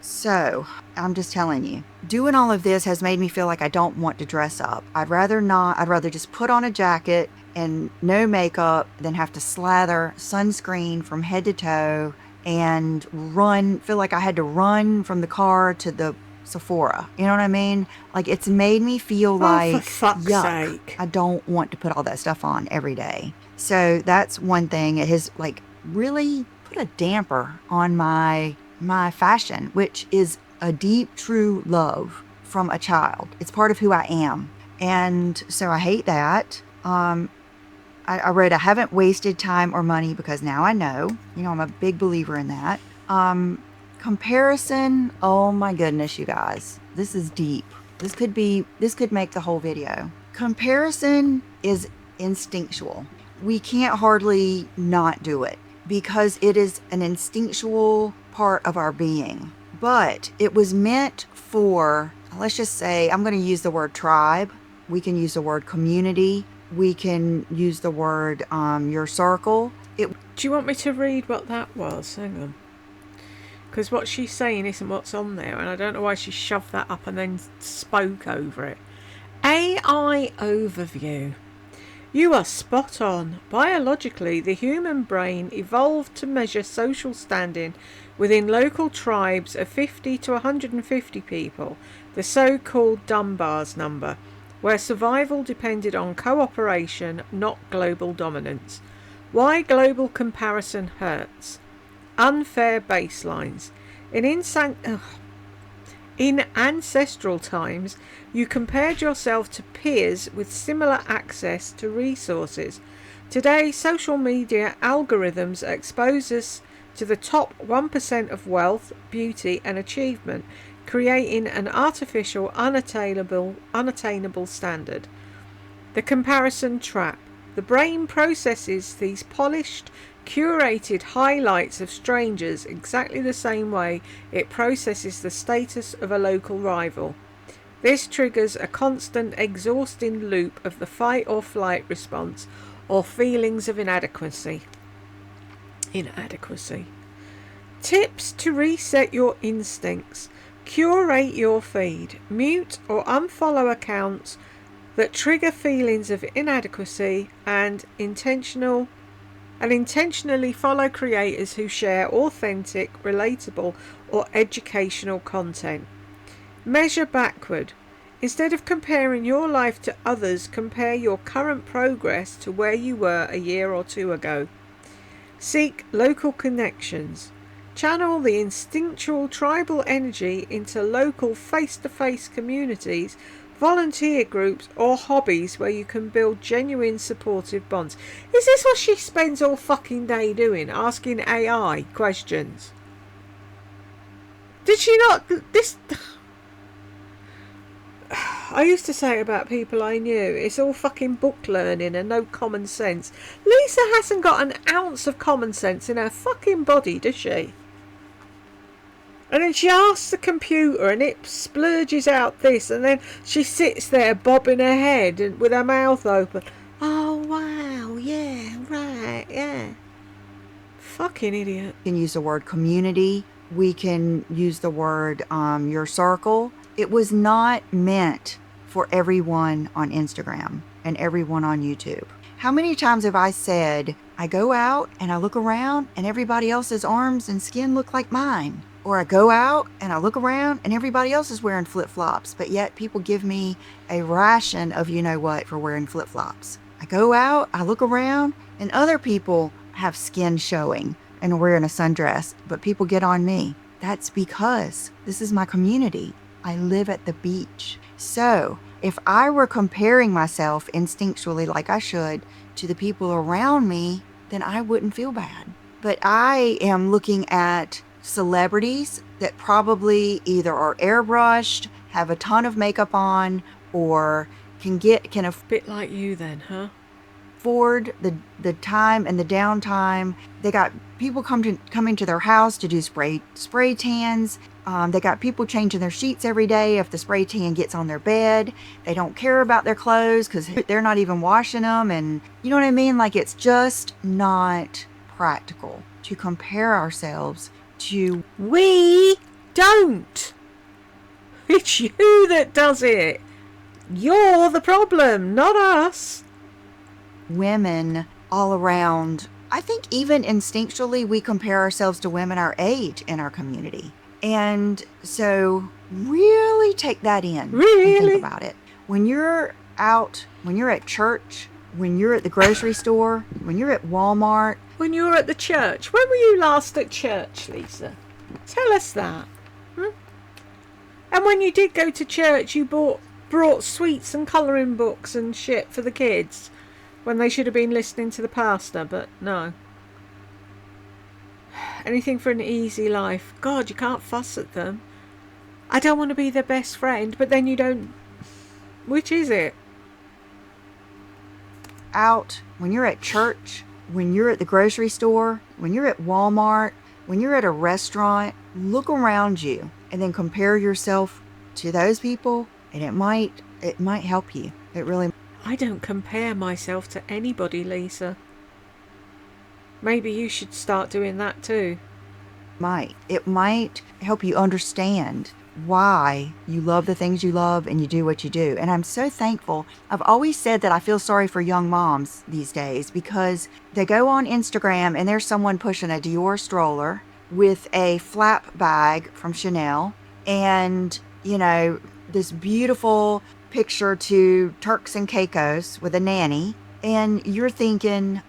So, I'm just telling you, doing all of this has made me feel like I don't want to dress up. I'd rather not. I'd rather just put on a jacket and no makeup than have to slather sunscreen from head to toe and feel like I had to run from the car to the Sephora. You know what I mean? Like, it's made me feel like,
for fuck's sake.
I don't want to put all that stuff on every day. So that's one thing. It has like really put a damper on my fashion, which is a deep, true love from a child. It's part of who I am. And so I hate that. I wrote, I haven't wasted time or money because now I know. You know, I'm a big believer in that. Comparison, oh my goodness, you guys. This is deep. This could make the whole video. Comparison is instinctual. We can't hardly not do it because it is an instinctual part of our being. But it was meant for, let's just say, I'm going to use the word tribe. We can use the word community. We can use the word your circle.
Do you want me to read what that was? Hang on. Because what she's saying isn't what's on there, and I don't know why she shoved that up and then spoke over it. AI overview. You are spot on. Biologically, the human brain evolved to measure social standing within local tribes of 50 to 150 people, the so-called Dunbar's number, where survival depended on cooperation, not global dominance. Why global comparison hurts. Unfair baselines. In ancestral times, you compared yourself to peers with similar access to resources. Today, social media algorithms expose us to the top 1% of wealth, beauty and achievement, creating an artificial, unattainable standard. The comparison trap. The brain processes these polished, curated highlights of strangers exactly the same way it processes the status of a local rival. This triggers a constant, exhausting loop of the fight or flight response, or feelings of inadequacy. Tips to reset your instincts. Curate your feed. Mute or unfollow accounts that trigger feelings of inadequacy, and intentionally follow creators who share authentic, relatable, or educational content. Measure backward. Instead of comparing your life to others, compare your current progress to where you were a year or two ago. Seek local connections. Channel the instinctual tribal energy into local face-to-face communities, volunteer groups, or hobbies where you can build genuine supportive bonds. Is this what she spends all fucking day doing? Asking AI questions? Did she not? This... I used to say about people I knew, it's all fucking book learning and no common sense. Lisa hasn't got an ounce of common sense in her fucking body, does she? And then she asks the computer and it splurges out this, and then she sits there bobbing her head and with her mouth open. Oh wow, yeah, right, yeah. Fucking idiot.
We can use the word community. We can use the word your circle. It was not meant for everyone on Instagram and everyone on YouTube. How many times have I said, I go out and I look around and everybody else's arms and skin look like mine? Or I go out and I look around and everybody else is wearing flip-flops, but yet people give me a ration of you know what for wearing flip-flops. I go out, I look around, and other people have skin showing and are wearing a sundress, but people get on me. That's because this is my community. I live at the beach. So if I were comparing myself instinctually like I should to the people around me, then I wouldn't feel bad. But I am looking at celebrities that probably either are airbrushed, have a ton of makeup on, or can
bit like you then, huh?
afford the time and the downtime. They got people coming to their house to do spray tans. They got people changing their sheets every day. If the spray tan gets on their bed, they don't care about their clothes because they're not even washing them. And you know what I mean? Like, it's just not practical to compare ourselves to.
We don't. It's you that does it. You're the problem, not us.
Women all around. I think even instinctually we compare ourselves to women our age in our community. And so really take that in.
Really?
And think about it. When you're out, when you're at church, when you're at the grocery store, when you're at Walmart.
When you're at the church. When were you last at church, Lisa? Tell us that. And when you did go to church, you brought sweets and colouring books and shit for the kids when they should have been listening to the pastor, but no. Anything for an easy life. God, you can't fuss at them. I don't want to be their best friend, but then you don't. Which is it?
Out, when you're at church, when you're at the grocery store, when you're at Walmart, when you're at a restaurant, look around you and then compare yourself to those people, and it might help you. It really.
I don't compare myself to anybody, Lisa. Maybe you should start doing that too.
It might help you understand why you love the things you love and you do what you do. And I'm so thankful. I've always said that I feel sorry for young moms these days because they go on Instagram and there's someone pushing a Dior stroller with a flap bag from Chanel and, you know, this beautiful picture to Turks and Caicos with a nanny. And you're thinking,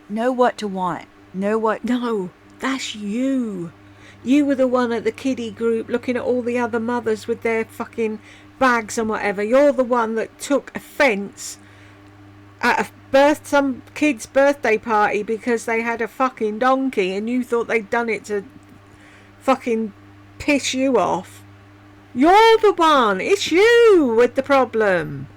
know what to want.
No, that's you. You were the one at the kiddie group looking at all the other mothers with their fucking bags and whatever. You're the one that took offence at some kid's birthday party because they had a fucking donkey and you thought they'd done it to fucking piss you off. You're the one. It's you with the problem.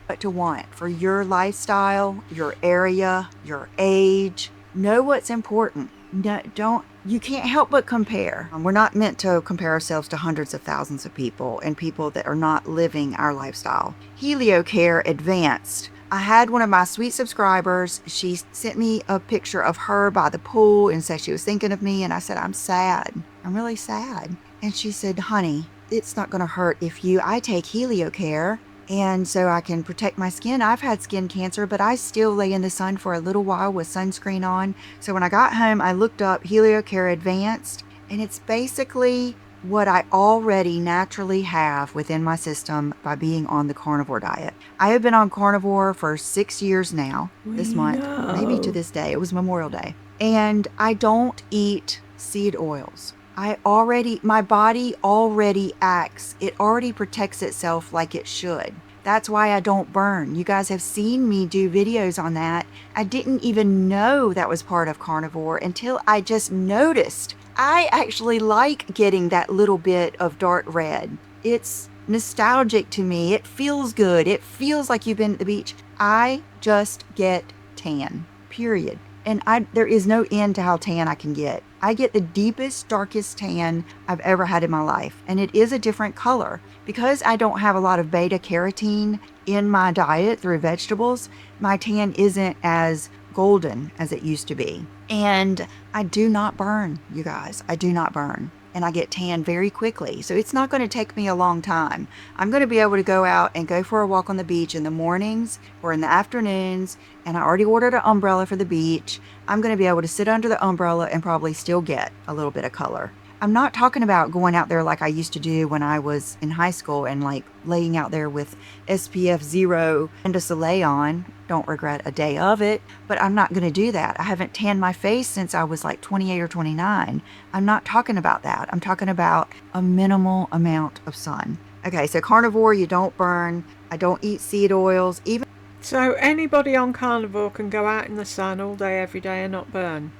what to want for your lifestyle, your area, your age. Know what's important. No, you can't help but compare. We're not meant to compare ourselves to hundreds of thousands of people and people that are not living our lifestyle. HelioCare Advanced. I had one of my sweet subscribers. She sent me a picture of her by the pool and said she was thinking of me. And I said, I'm sad. I'm really sad. And she said, honey, it's not going to hurt if I take HelioCare. And so I can protect my skin. I've had skin cancer, but I still lay in the sun for a little while with sunscreen on. So when I got home, I looked up HelioCare Advanced, and it's basically what I already naturally have within my system by being on the carnivore diet. I have been on carnivore for 6 years now, this month, maybe to this day. It was Memorial Day. And I don't eat seed oils. My body already acts. It already protects itself like it should. That's why I don't burn. You guys have seen me do videos on that. I didn't even know that was part of carnivore until I just noticed. I actually like getting that little bit of dark red. It's nostalgic to me. It feels good. It feels like you've been at the beach. I just get tan, period. And there is no end to how tan I can get. I get the deepest, darkest tan I've ever had in my life. And it is a different color. Because I don't have a lot of beta carotene in my diet through vegetables, my tan isn't as golden as it used to be. And I do not burn, you guys. I do not burn. And I get tan very quickly. So it's not going to take me a long time. I'm going to be able to go out and go for a walk on the beach in the mornings or in the afternoons. And I already ordered an umbrella for the beach. I'm going to be able to sit under the umbrella and probably still get a little bit of color. I'm not talking about going out there like I used to do when I was in high school and like laying out there with SPF 0 and a Soleil on. Don't regret a day of it, but I'm not going to do that. I haven't tanned my face since I was like 28 or 29. I'm not talking about that. I'm talking about a minimal amount of sun. Okay, so carnivore, you don't burn. I don't eat seed oils.
So anybody on carnivore can go out in the sun all day, every day and not burn?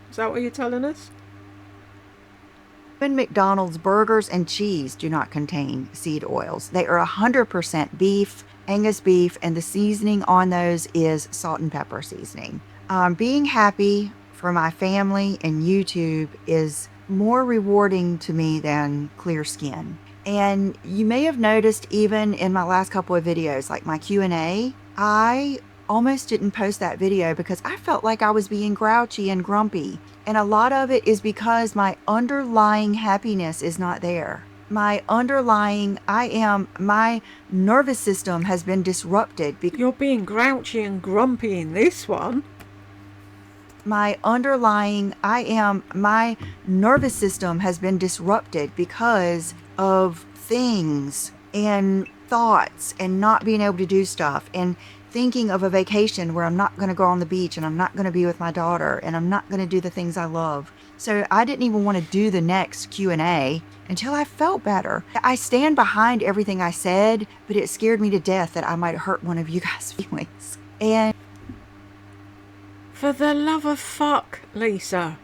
Is that what you're telling us?
Even McDonald's burgers and cheese do not contain seed oils. They are 100% beef, Angus beef, and the seasoning on those is salt and pepper seasoning. Being happy for my family and YouTube is more rewarding to me than clear skin. And you may have noticed even in my last couple of videos, like my Q&A, I almost didn't post that video because I felt like I was being grouchy and grumpy. And a lot of it is because my underlying happiness is not there. My nervous system has been disrupted.
You're being grouchy and grumpy in this one.
My nervous system has been disrupted because of things and thoughts and not being able to do stuff and thinking of a vacation where I'm not going to go on the beach and I'm not going to be with my daughter and I'm not going to do the things I love. So I didn't even want to do the next Q&A until I felt better. I stand behind everything I said, but it scared me to death that I might hurt one of you guys' feelings. And
for the love of fuck, Lisa.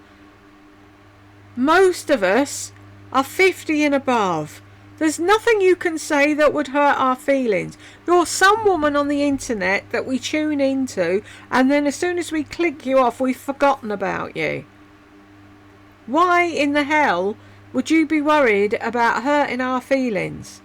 Most of us are 50 and above. There's nothing you can say that would hurt our feelings. You're some woman on the internet that we tune into, and then as soon as we click you off, we've forgotten about you. Why in the hell would you be worried about hurting our feelings?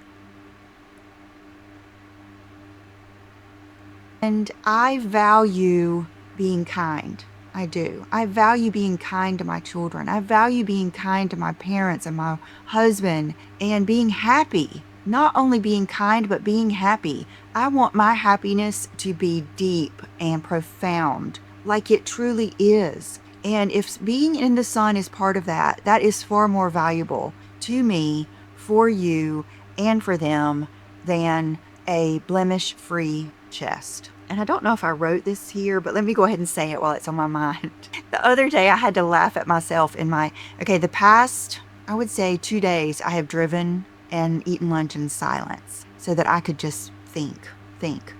And I value being kind. I do. I value being kind to my children. I value being kind to my parents and my husband and being happy. Not only being kind, but being happy. I want my happiness to be deep and profound, like it truly is. And if being in the sun is part of that, that is far more valuable to me, for you, and for them than a blemish-free chest. And I don't know if I wrote this here, but let me go ahead and say it while it's on my mind. The other day I had to laugh at myself the past, I would say 2 days, I have driven and eaten lunch in silence so that I could just think,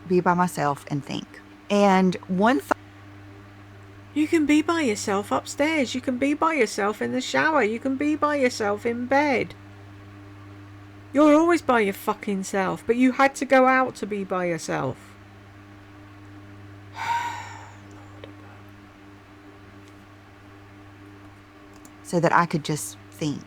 be by myself and think. And
you can be by yourself upstairs. You can be by yourself in the shower. You can be by yourself in bed. You're always by your fucking self, but you had to go out to be by yourself.
so that I could just think,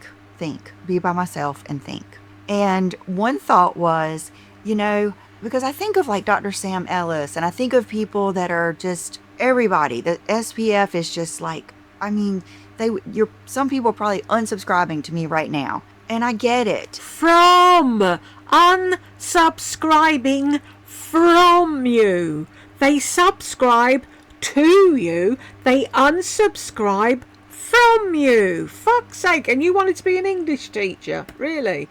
be by myself and think. And one thought was, because I think of like Dr. Sam Ellis, and I think of people that are just everybody. The SPF is just like, some people are probably unsubscribing to me right now. And I get it.
From unsubscribing from you. They subscribe to you. They unsubscribe from you. Fuck's sake. And you wanted to be an English teacher. Really?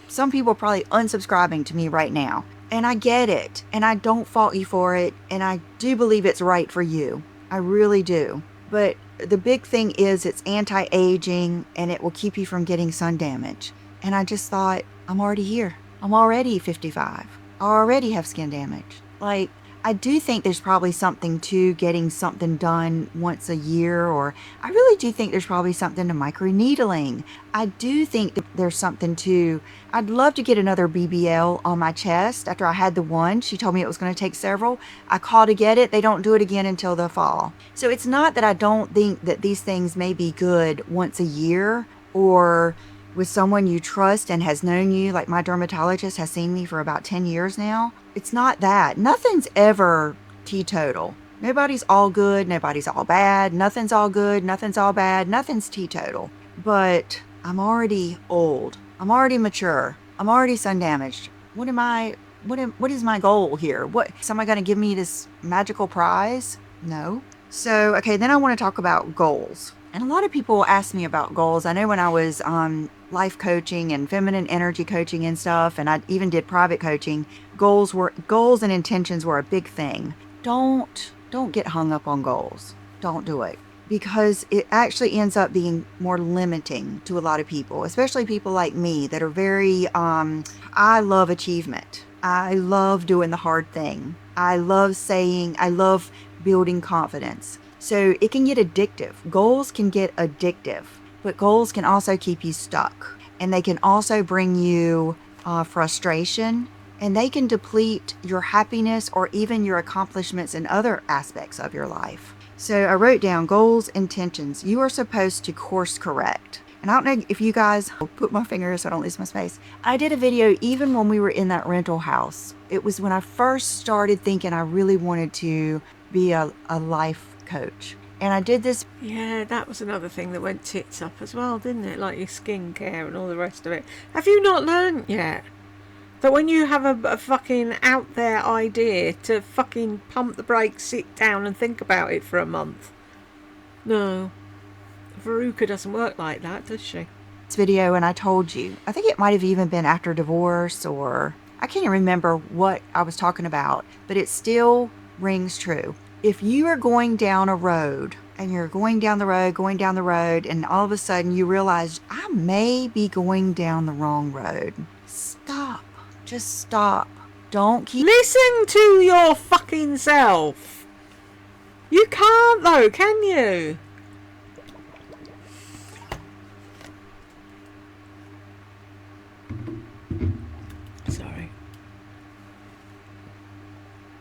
Some people are probably unsubscribing to me right now. And I get it. And I don't fault you for it. And I do believe it's right for you. I really do. But the big thing is it's anti-aging and it will keep you from getting sun damage. And I just thought, I'm already here. I'm already 55. I already have skin damage. Like, I do think there's probably something to getting something done once a year, or I really do think there's probably something to microneedling. I do think that there's something to, I'd love to get another BBL on my chest after I had the one. She told me it was going to take several. I called to get it. They don't do it again until the fall. So it's not that I don't think that these things may be good once a year or with someone you trust and has known you, like my dermatologist has seen me for about 10 years now. It's not that. Nothing's ever teetotal. Nobody's all good. Nobody's all bad. Nothing's all good. Nothing's all bad. Nothing's teetotal. But I'm already old. I'm already mature. I'm already sun damaged. What is my goal here? Is somebody going to give me this magical prize? No. So, okay, then I want to talk about goals. And a lot of people ask me about goals. I know when I was life coaching and feminine energy coaching and stuff, and I even did private coaching, goals and intentions were a big thing. Don't get hung up on goals. Don't do it, because it actually ends up being more limiting to a lot of people, especially people like me that are very, I love achievement. I love doing the hard thing. I love building confidence. So it can get addictive. Goals can get addictive, but goals can also keep you stuck. And they can also bring you frustration, and they can deplete your happiness or even your accomplishments in other aspects of your life. So I wrote down goals, intentions. You are supposed to course correct. And I don't know if you guys, I'll put my finger so I don't lose my space. I did a video even when we were in that rental house. It was when I first started thinking I really wanted to be a life coach. And I did this.
Yeah, that was another thing that went tits up as well, didn't it? Like your skincare and all the rest of it. Have you not learned yet that when you have a fucking out there idea to fucking pump the brakes, sit down and think about it for a month? No. Veruca doesn't work like that, does she?
This video, and I told you, I think it might have even been after divorce, or I can't even remember what I was talking about, but it still rings true. If you are going down a road and you're going down the road, and all of a sudden you realize I may be going down the wrong road, stop. Just stop. Don't keep.
Listen to your fucking self. You can't though, can you? Sorry.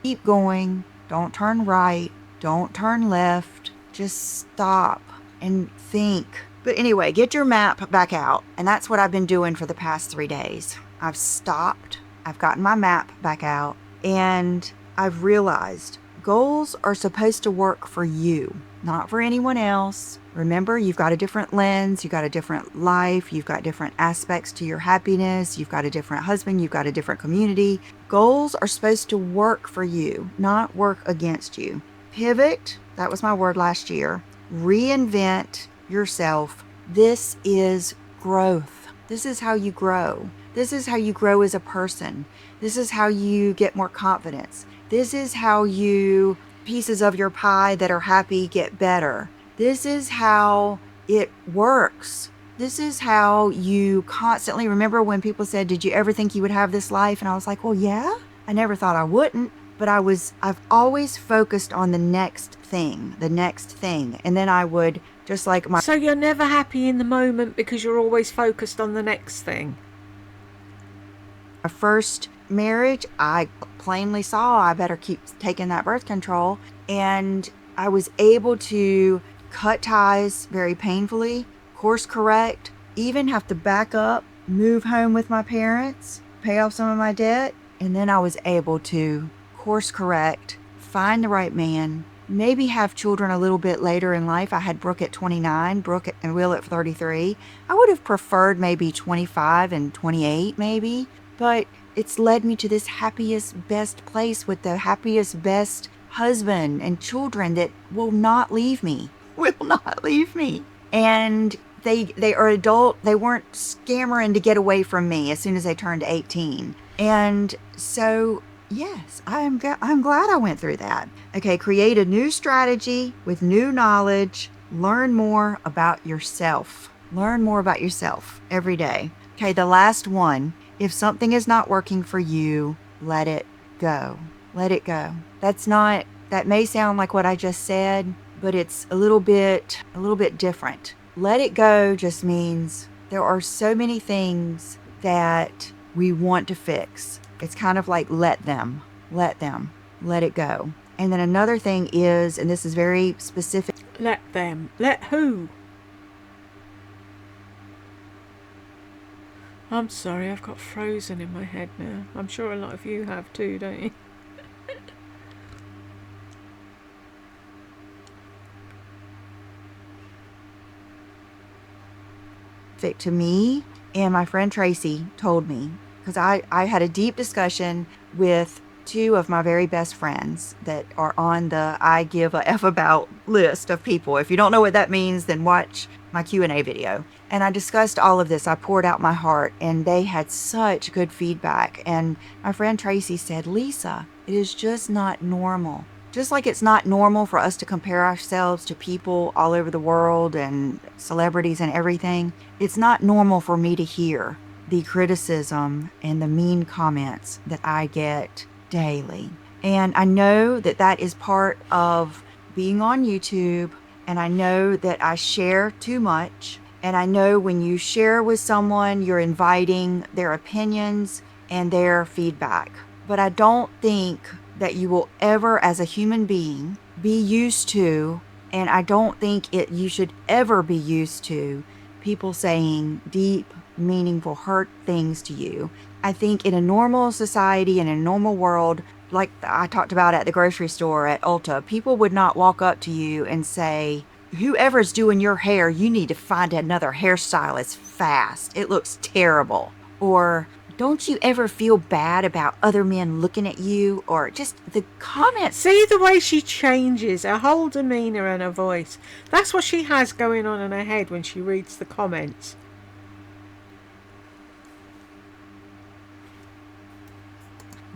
Keep going. Don't turn right. Don't turn left. Just stop and think. But anyway, get your map back out. And that's what I've been doing for the past 3 days. I've stopped. I've gotten my map back out. And I've realized goals are supposed to work for you, not for anyone else. Remember, you've got a different lens. You've got a different life. You've got different aspects to your happiness. You've got a different husband. You've got a different community. Goals are supposed to work for you, not work against you. Pivot. That was my word last year. Reinvent yourself. This is growth. This is how you grow. This is how you grow as a person. This is how you get more confidence. This is how pieces of your pie that are happy get better. This is how it works. This is how you constantly remember when people said, did you ever think you would have this life? And I was like, well, yeah, I never thought I wouldn't, but I've always focused on the next thing. And then I would
So you're never happy in the moment because you're always focused on the next thing.
My first marriage, I plainly saw I better keep taking that birth control. And I was able to cut ties very painfully, course correct, even have to back up, move home with my parents, pay off some of my debt. And then I was able to course correct, find the right man, maybe have children a little bit later in life. I had Brooke at 29, Brooke and Will at 33. I would have preferred maybe 25 and 28 maybe, but it's led me to this happiest, best place with the happiest, best husband and children that will not leave me, will not leave me. And they are adult. They weren't scammering to get away from me as soon as they turned 18. And so, yes, I'm glad I went through that. Okay, create a new strategy with new knowledge. Learn more about yourself. Learn more about yourself every day. Okay, the last one. If something is not working for you, let it go. Let it go. That may sound like what I just said, but it's a little bit different. Let it go just means there are so many things that we want to fix. It's kind of like let it go. And then another thing is, and this is very specific.
Let them. Let who? I'm sorry, I've got frozen in my head now. I'm sure a lot of you have too, don't you?
To me, and my friend Tracy told me, because I had a deep discussion with two of my very best friends that are on the I give a F about list of people. If you don't know what that means, then watch my Q&A video. And I discussed all of this. I poured out my heart, and they had such good feedback. And my friend Tracy said, Lisa, it is just not normal. Just like it's not normal for us to compare ourselves to people all over the world and celebrities and everything, it's not normal for me to hear the criticism and the mean comments that I get daily. And I know that that is part of being on YouTube, and I know that I share too much. And I know when you share with someone, you're inviting their opinions and their feedback. But I don't think that you will ever, as a human being, be used to, and I don't think you should ever be used to, people saying deep, meaningful, hurt things to you. I think in a normal society, in a normal world, like I talked about at the grocery store at Ulta, people would not walk up to you and say, whoever's doing your hair, you need to find another hairstylist fast. It looks terrible. Or, don't you ever feel bad about other men looking at you? Or just the comments.
See the way she changes, her whole demeanour and her voice. That's what she has going on in her head when she reads the comments.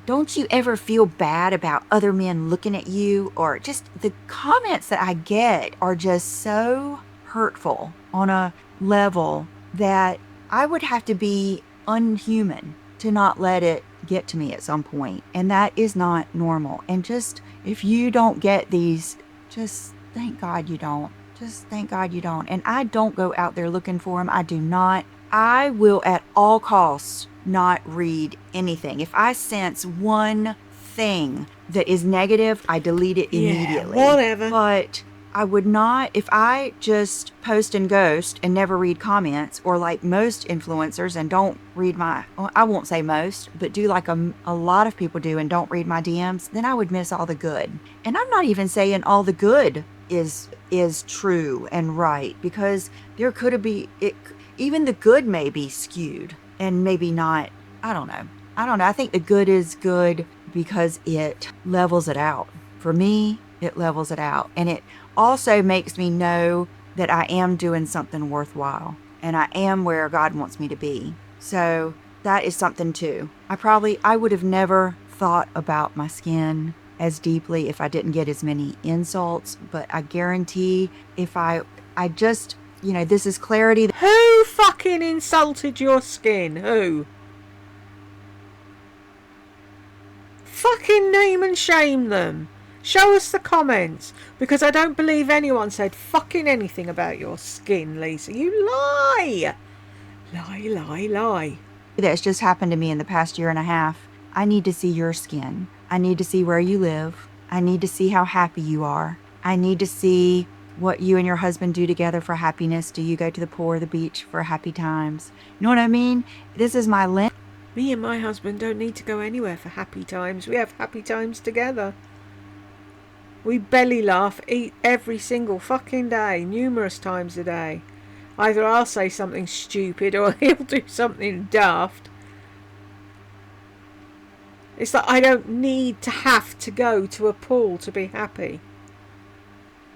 Don't you ever feel bad about other men looking at you? Or just the comments that I get are just so hurtful on a level that I would have to be unhuman to not let it get to me at some point. And that is not normal. And just, if you don't get these, just thank God you don't. Just thank God you don't. And I don't go out there looking for them. I do not. I will at all costs not read anything. If I sense one thing that is negative, I delete it immediately.
Yeah, whatever.
But I would not, if I just post and ghost and never read comments, or like most influencers and don't read I won't say most, but do like a lot of people do and don't read my DMs, then I would miss all the good. And I'm not even saying all the good is true and right, because there could be, even the good may be skewed and maybe not. I don't know. I think the good is good because it levels it out. For me, it levels it out. And it also makes me know that I am doing something worthwhile and I am where God wants me to be. So that is something too. I would have never thought about my skin as deeply if I didn't get as many insults, but I guarantee if I just, this is clarity.
Who fucking insulted your skin? Who? Fucking name and shame them. Show us the comments, because I don't believe anyone said fucking anything about your skin, Lisa. You lie. Lie.
That's just happened to me in the past year and a half. I need to see your skin. I need to see where you live. I need to see how happy you are. I need to see what you and your husband do together for happiness. Do you go to the pool or the beach for happy times? You know what I mean? This is my lens.
Me and my husband don't need to go anywhere for happy times. We have happy times together. We belly laugh, eat every single fucking day, numerous times a day. Either I'll say something stupid or he'll do something daft. It's like I don't need to have to go to a pool to be happy.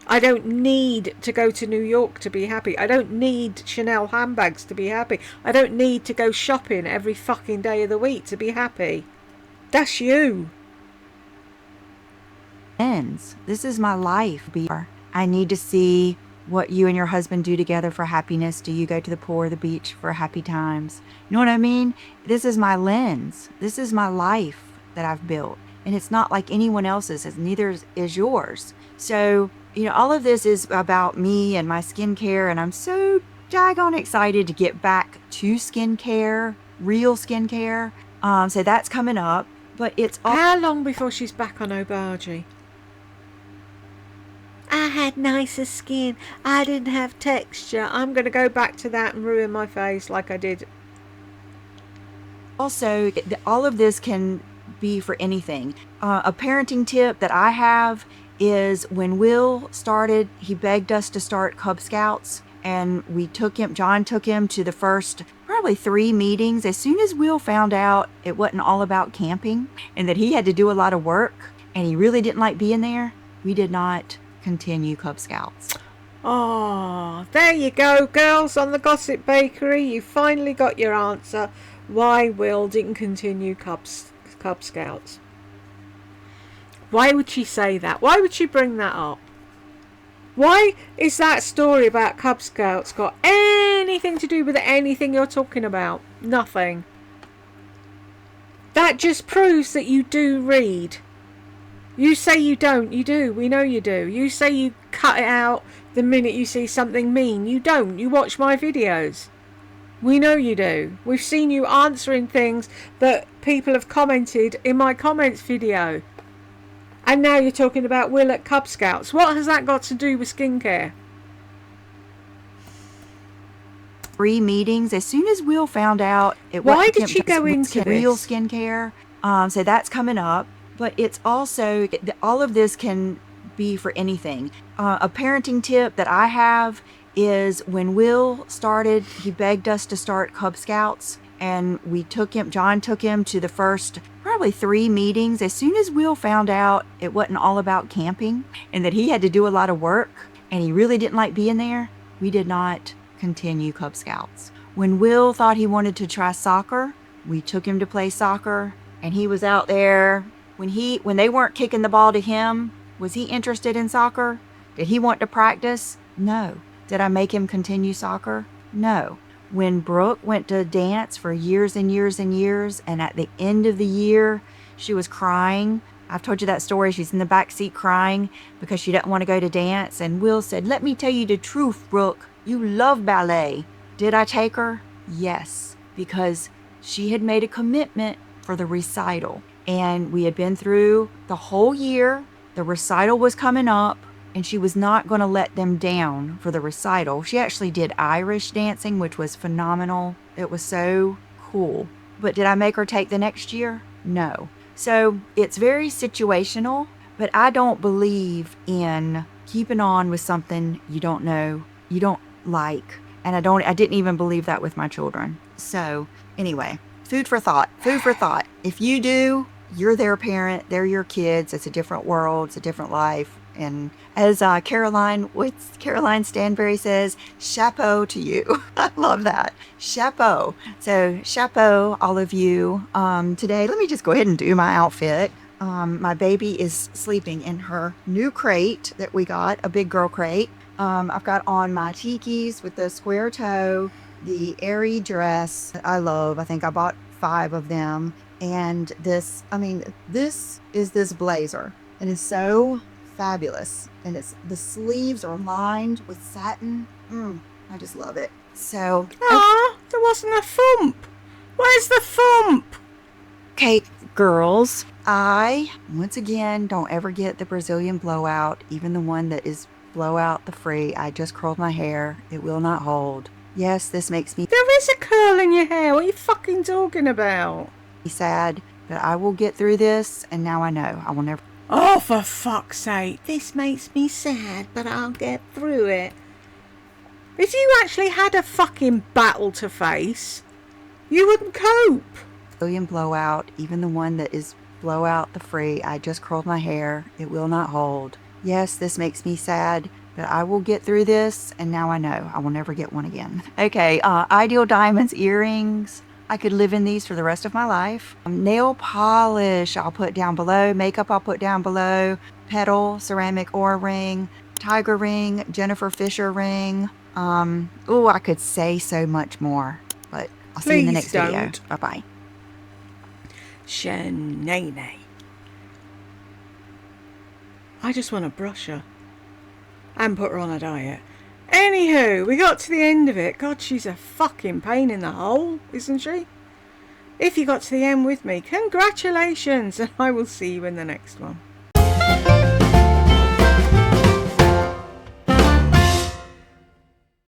I don't need to go to New York to be happy. I don't need Chanel handbags to be happy. I don't need to go shopping every fucking day of the week to be happy. That's you.
This is my life. I need to see what you and your husband do together for happiness. Do you go to the pool or the beach for happy times? You know what I mean? This is my lens. This is my life that I've built. And it's not like anyone else's, and neither is yours. So, all of this is about me and my skincare, and I'm so daggone excited to get back to skincare, real skincare. So that's coming up. But it's all...
How long before she's back on Obagi? I had nicer skin. I didn't have texture. I'm going to go back to that and ruin my face like I did.
Also, all of this can be for anything. A parenting tip that I have is when Will started, he begged us to start Cub Scouts, and John took him to the first probably 3 meetings. As soon as Will found out it wasn't all about camping and that he had to do a lot of work and he really didn't like being there, we did not continue Cub Scouts.
Oh, there you go, girls on the Gossip Bakery. You finally got your answer why Will didn't continue Cub Scouts. Why would she say that? Why would she bring that up? Why is that story about Cub Scouts got anything to do with anything you're talking about? Nothing. That just proves that you do read. You say you don't, you do. We know you do. You say you cut it out the minute you see something mean. You don't. You watch my videos. We know you do. We've seen you answering things that people have commented in my comments video. And now you're talking about Will at Cub Scouts. What has that got to do with skincare?
3 meetings. As soon as Will found out it
Why did she go into
real
this?
skincare, so that's coming up. But it's also, all of this can be for anything. A parenting tip that I have is when Will started, he begged us to start Cub Scouts, and John took him to the first probably 3 meetings. As soon as Will found out it wasn't all about camping and that he had to do a lot of work and he really didn't like being there, we did not continue Cub Scouts. When Will thought he wanted to try soccer, we took him to play soccer, and he was out there. When they weren't kicking the ball to him, was he interested in soccer? Did he want to practice? No. Did I make him continue soccer? No. When Brooke went to dance for years and years and years, and at the end of the year, she was crying. I've told you that story. She's in the back seat crying because she didn't want to go to dance. And Will said, "Let me tell you the truth, Brooke. You love ballet." Did I take her? Yes, because she had made a commitment for the recital. And we had been through the whole year. The recital was coming up, and she was not going to let them down for the recital. She actually did Irish dancing, which was phenomenal. It was so cool. But did I make her take the next year? No. So it's very situational, but I don't believe in keeping on with something you don't know, you don't like. And I didn't even believe that with my children. So anyway, food for thought. If you do, you're their parent, they're your kids. It's a different world, it's a different life. And as Caroline Stanbury says, chapeau to you. I love that. Chapeau. So chapeau, all of you. Today, let me just go ahead and do my outfit. My baby is sleeping in her new crate that we got, a big girl crate. I've got on my tikis with the square toe, the airy dress that I love. I think I bought 5 of them. And this is this blazer. It is so fabulous. And the sleeves are lined with satin. I just love it. So.
There wasn't a thump. Where's the thump?
Okay, girls, I, once again, don't ever get the Brazilian blowout, even the one that is blow out the free. I just curled my hair. It will not hold. Yes, this makes me
There is a curl in your hair. What are you fucking talking about?
sad, but I will get through this, and now I know I will never.
Oh, for fuck's sake. This makes me sad, but I'll get through it. If you actually had a fucking battle to face, you wouldn't cope.
William blowout, even the one that is blow out the free. I just curled my hair. It will not hold. Yes, this makes me sad, but I will get through this, and now I know I will never get one again. Okay, Ideal Diamonds earrings. I could live in these for the rest of my life. Nail polish I'll put down below. Makeup I'll put down below. Petal, ceramic aura ring, tiger ring, Jennifer Fisher ring. Oh, I could say so much more, but I'll see you in the next video. Bye-bye.
Shanae. I just want to brush her and put her on a diet. Anywho, we got to the end of it. God, she's a fucking pain in the hole, isn't she? If you got to the end with me, congratulations, and I will see you in the next one.